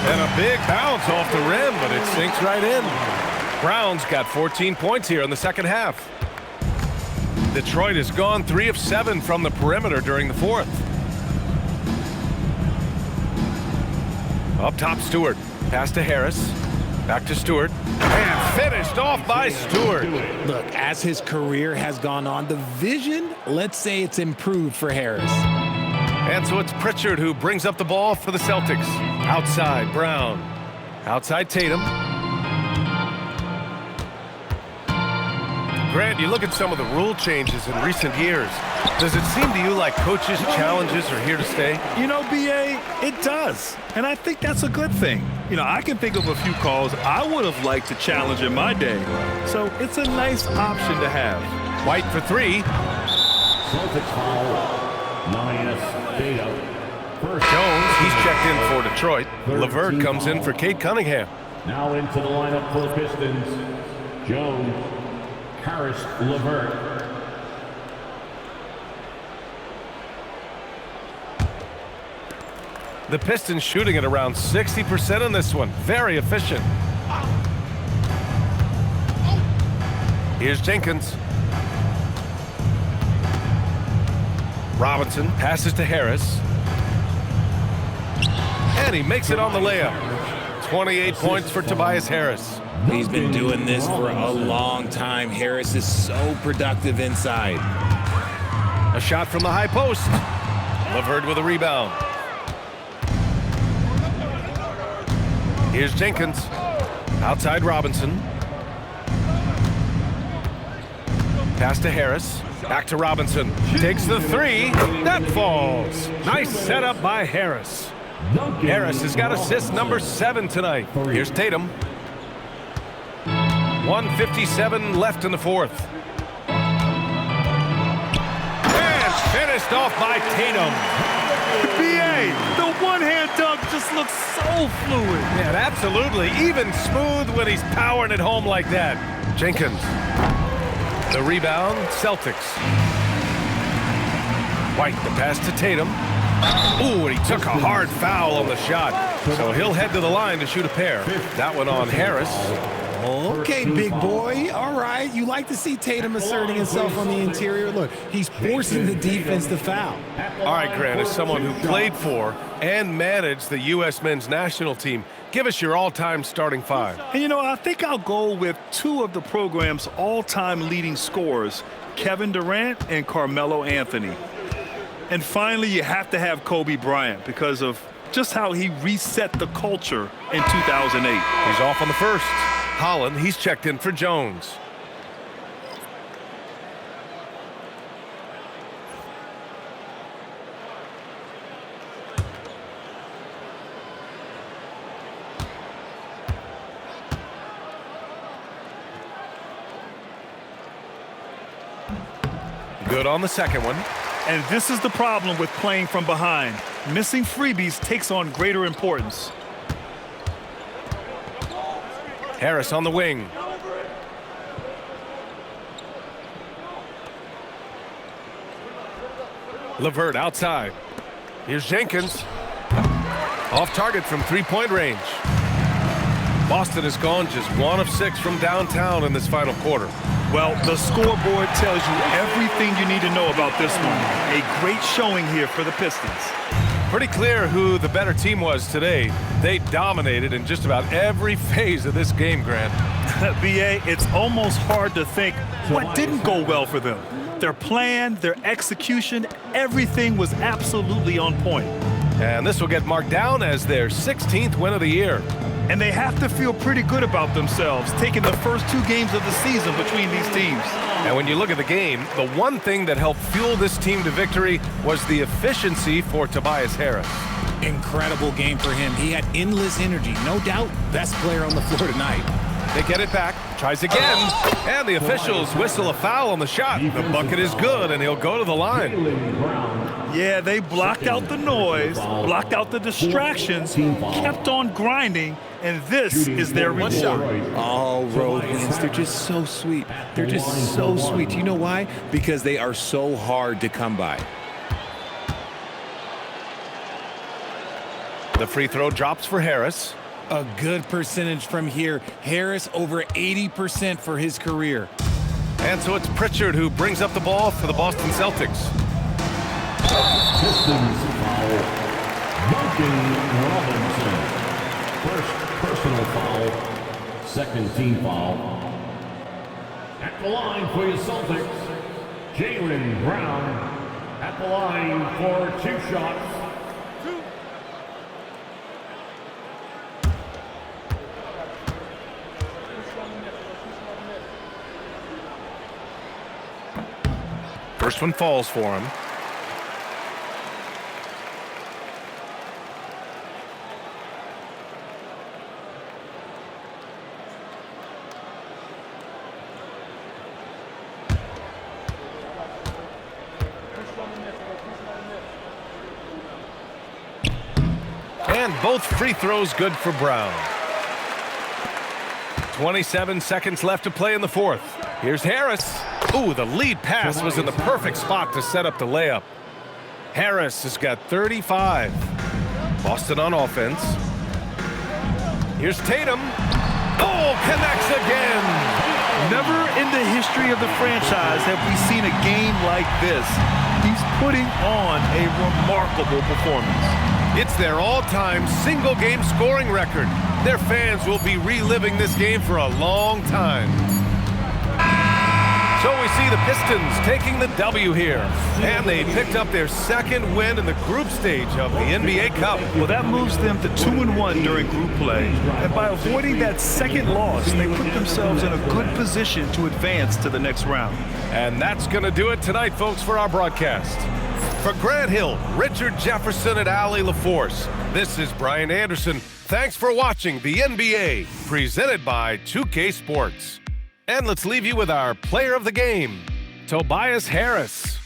A: And a big bounce off the rim, but it sinks right in. Brown's got 14 points here in the second half. Detroit has gone 3 of 7 from the perimeter during the fourth. Up top, Stewart. Pass to Harris. Back to Stewart. And finished off by Stewart.
D: Look, as his career has gone on, the vision, let's say it's improved for Harris.
A: And so it's Pritchard who brings up the ball for the Celtics. Outside, Brown. Outside, Tatum. Grant, you look at some of the rule changes in recent years. Does it seem to you like coaches' challenges are here to stay?
E: You know, B.A., it does. And I think that's a good thing. You know, I can think of a few calls I would have liked to challenge in my day. So it's a nice option to have.
A: White for 3.
G: Celtics foul. 9 Tatum.
A: Jones, he's checked in for Detroit. LeVert comes in for Cade Cunningham.
G: Now into the lineup for the Pistons. Jones, Harris, LeVert.
A: The Pistons shooting at around 60% in this one. Very efficient. Here's Jenkins. Robinson passes to Harris. And he makes it on the layup. 28 points for Tobias Harris.
D: He's been doing this for a long time. Harris is so productive inside.
A: A shot from the high post. LeVert with a rebound. Here's Jenkins. Outside Robinson. Pass to Harris. Back to Robinson. Takes the 3. That falls. Nice setup by Harris. Harris has got assist number 7 tonight. Here's Tatum. 1:57 left in the fourth. And finished off by Tatum.
E: B.A., the one-hand dunk just looks so fluid.
A: Yeah, absolutely. Even smooth when he's powering it home like that. Jenkins. The rebound, Celtics. White, the pass to Tatum. Ooh, and he took a hard foul on the shot. So he'll head to the line to shoot a pair. That one on Harris.
D: Okay, big boy. All right. You like to see Tatum asserting himself on the interior. Look, he's forcing the defense to foul.
A: All right, Grant, as someone who played for and managed the U.S. men's national team, give us your all-time starting 5.
E: And, you know, I think I'll go with 2 of the program's all-time leading scorers, Kevin Durant and Carmelo Anthony. And finally, you have to have Kobe Bryant because of just how he reset the culture in 2008.
A: He's off on the first. Holland, he's checked in for Jones. Good on the second one.
E: And this is the problem with playing from behind. Missing freebies takes on greater importance.
A: Harris on the wing. LeVert outside. Here's Jenkins. Off target from three-point range. Boston has gone just 1 of 6 from downtown in this final quarter.
E: Well, the scoreboard tells you everything you need to know about this one. A great showing here for the Pistons.
A: Pretty clear who the better team was today. They dominated in just about every phase of this game, Grant.
E: BA, it's almost hard to think what didn't go well for them. Their plan, their execution, everything was absolutely on point.
A: And this will get marked down as their 16th win of the year.
E: And they have to feel pretty good about themselves, taking the first 2 games of the season between these teams.
A: And when you look at the game, the one thing that helped fuel this team to victory was the efficiency for Tobias Harris.
C: Incredible game for him. He had endless energy. No doubt, best player on the floor tonight.
A: They get it back, tries again, and the officials whistle a foul on the shot. The bucket is good, and he'll go to the line.
E: Yeah, they blocked out the noise, blocked out the distractions, kept on grinding, and this is their reward.
C: All road wins, they're just so sweet. They're just so sweet. You know why? Because they are so hard to come by.
A: The free throw drops for Harris.
C: A good percentage from here. Harris over 80% for his career.
A: And so it's Pritchard who brings up the ball for the Boston Celtics.
G: Pistons foul. Duncan Robinson. First personal foul. Second team foul. At the line for your Celtics, Jaylen Brown. At the line for 2 shots.
A: First one falls for him. And both free throws good for Brown. 27 seconds left to play in the 4th. Here's Harris. Ooh, the lead pass was in the perfect spot to set up the layup. Harris has got 35. Boston on offense. Here's Tatum. Oh, connects again.
E: Never in the history of the franchise have we seen a game like this. He's putting on a remarkable performance.
A: It's their all-time single-game scoring record. Their fans will be reliving this game for a long time. So we see the Pistons taking the W here. And they picked up their 2nd win in the group stage of the NBA Cup.
E: Well, that moves them to 2-1 during group play. And by avoiding that 2nd loss, they put themselves in a good position to advance to the next round.
A: And that's going to do it tonight, folks, for our broadcast. For Grant Hill, Richard Jefferson, and Allie LaForce, this is Brian Anderson. Thanks for watching the NBA, presented by 2K Sports. And let's leave you with our player of the game, Tobias Harris.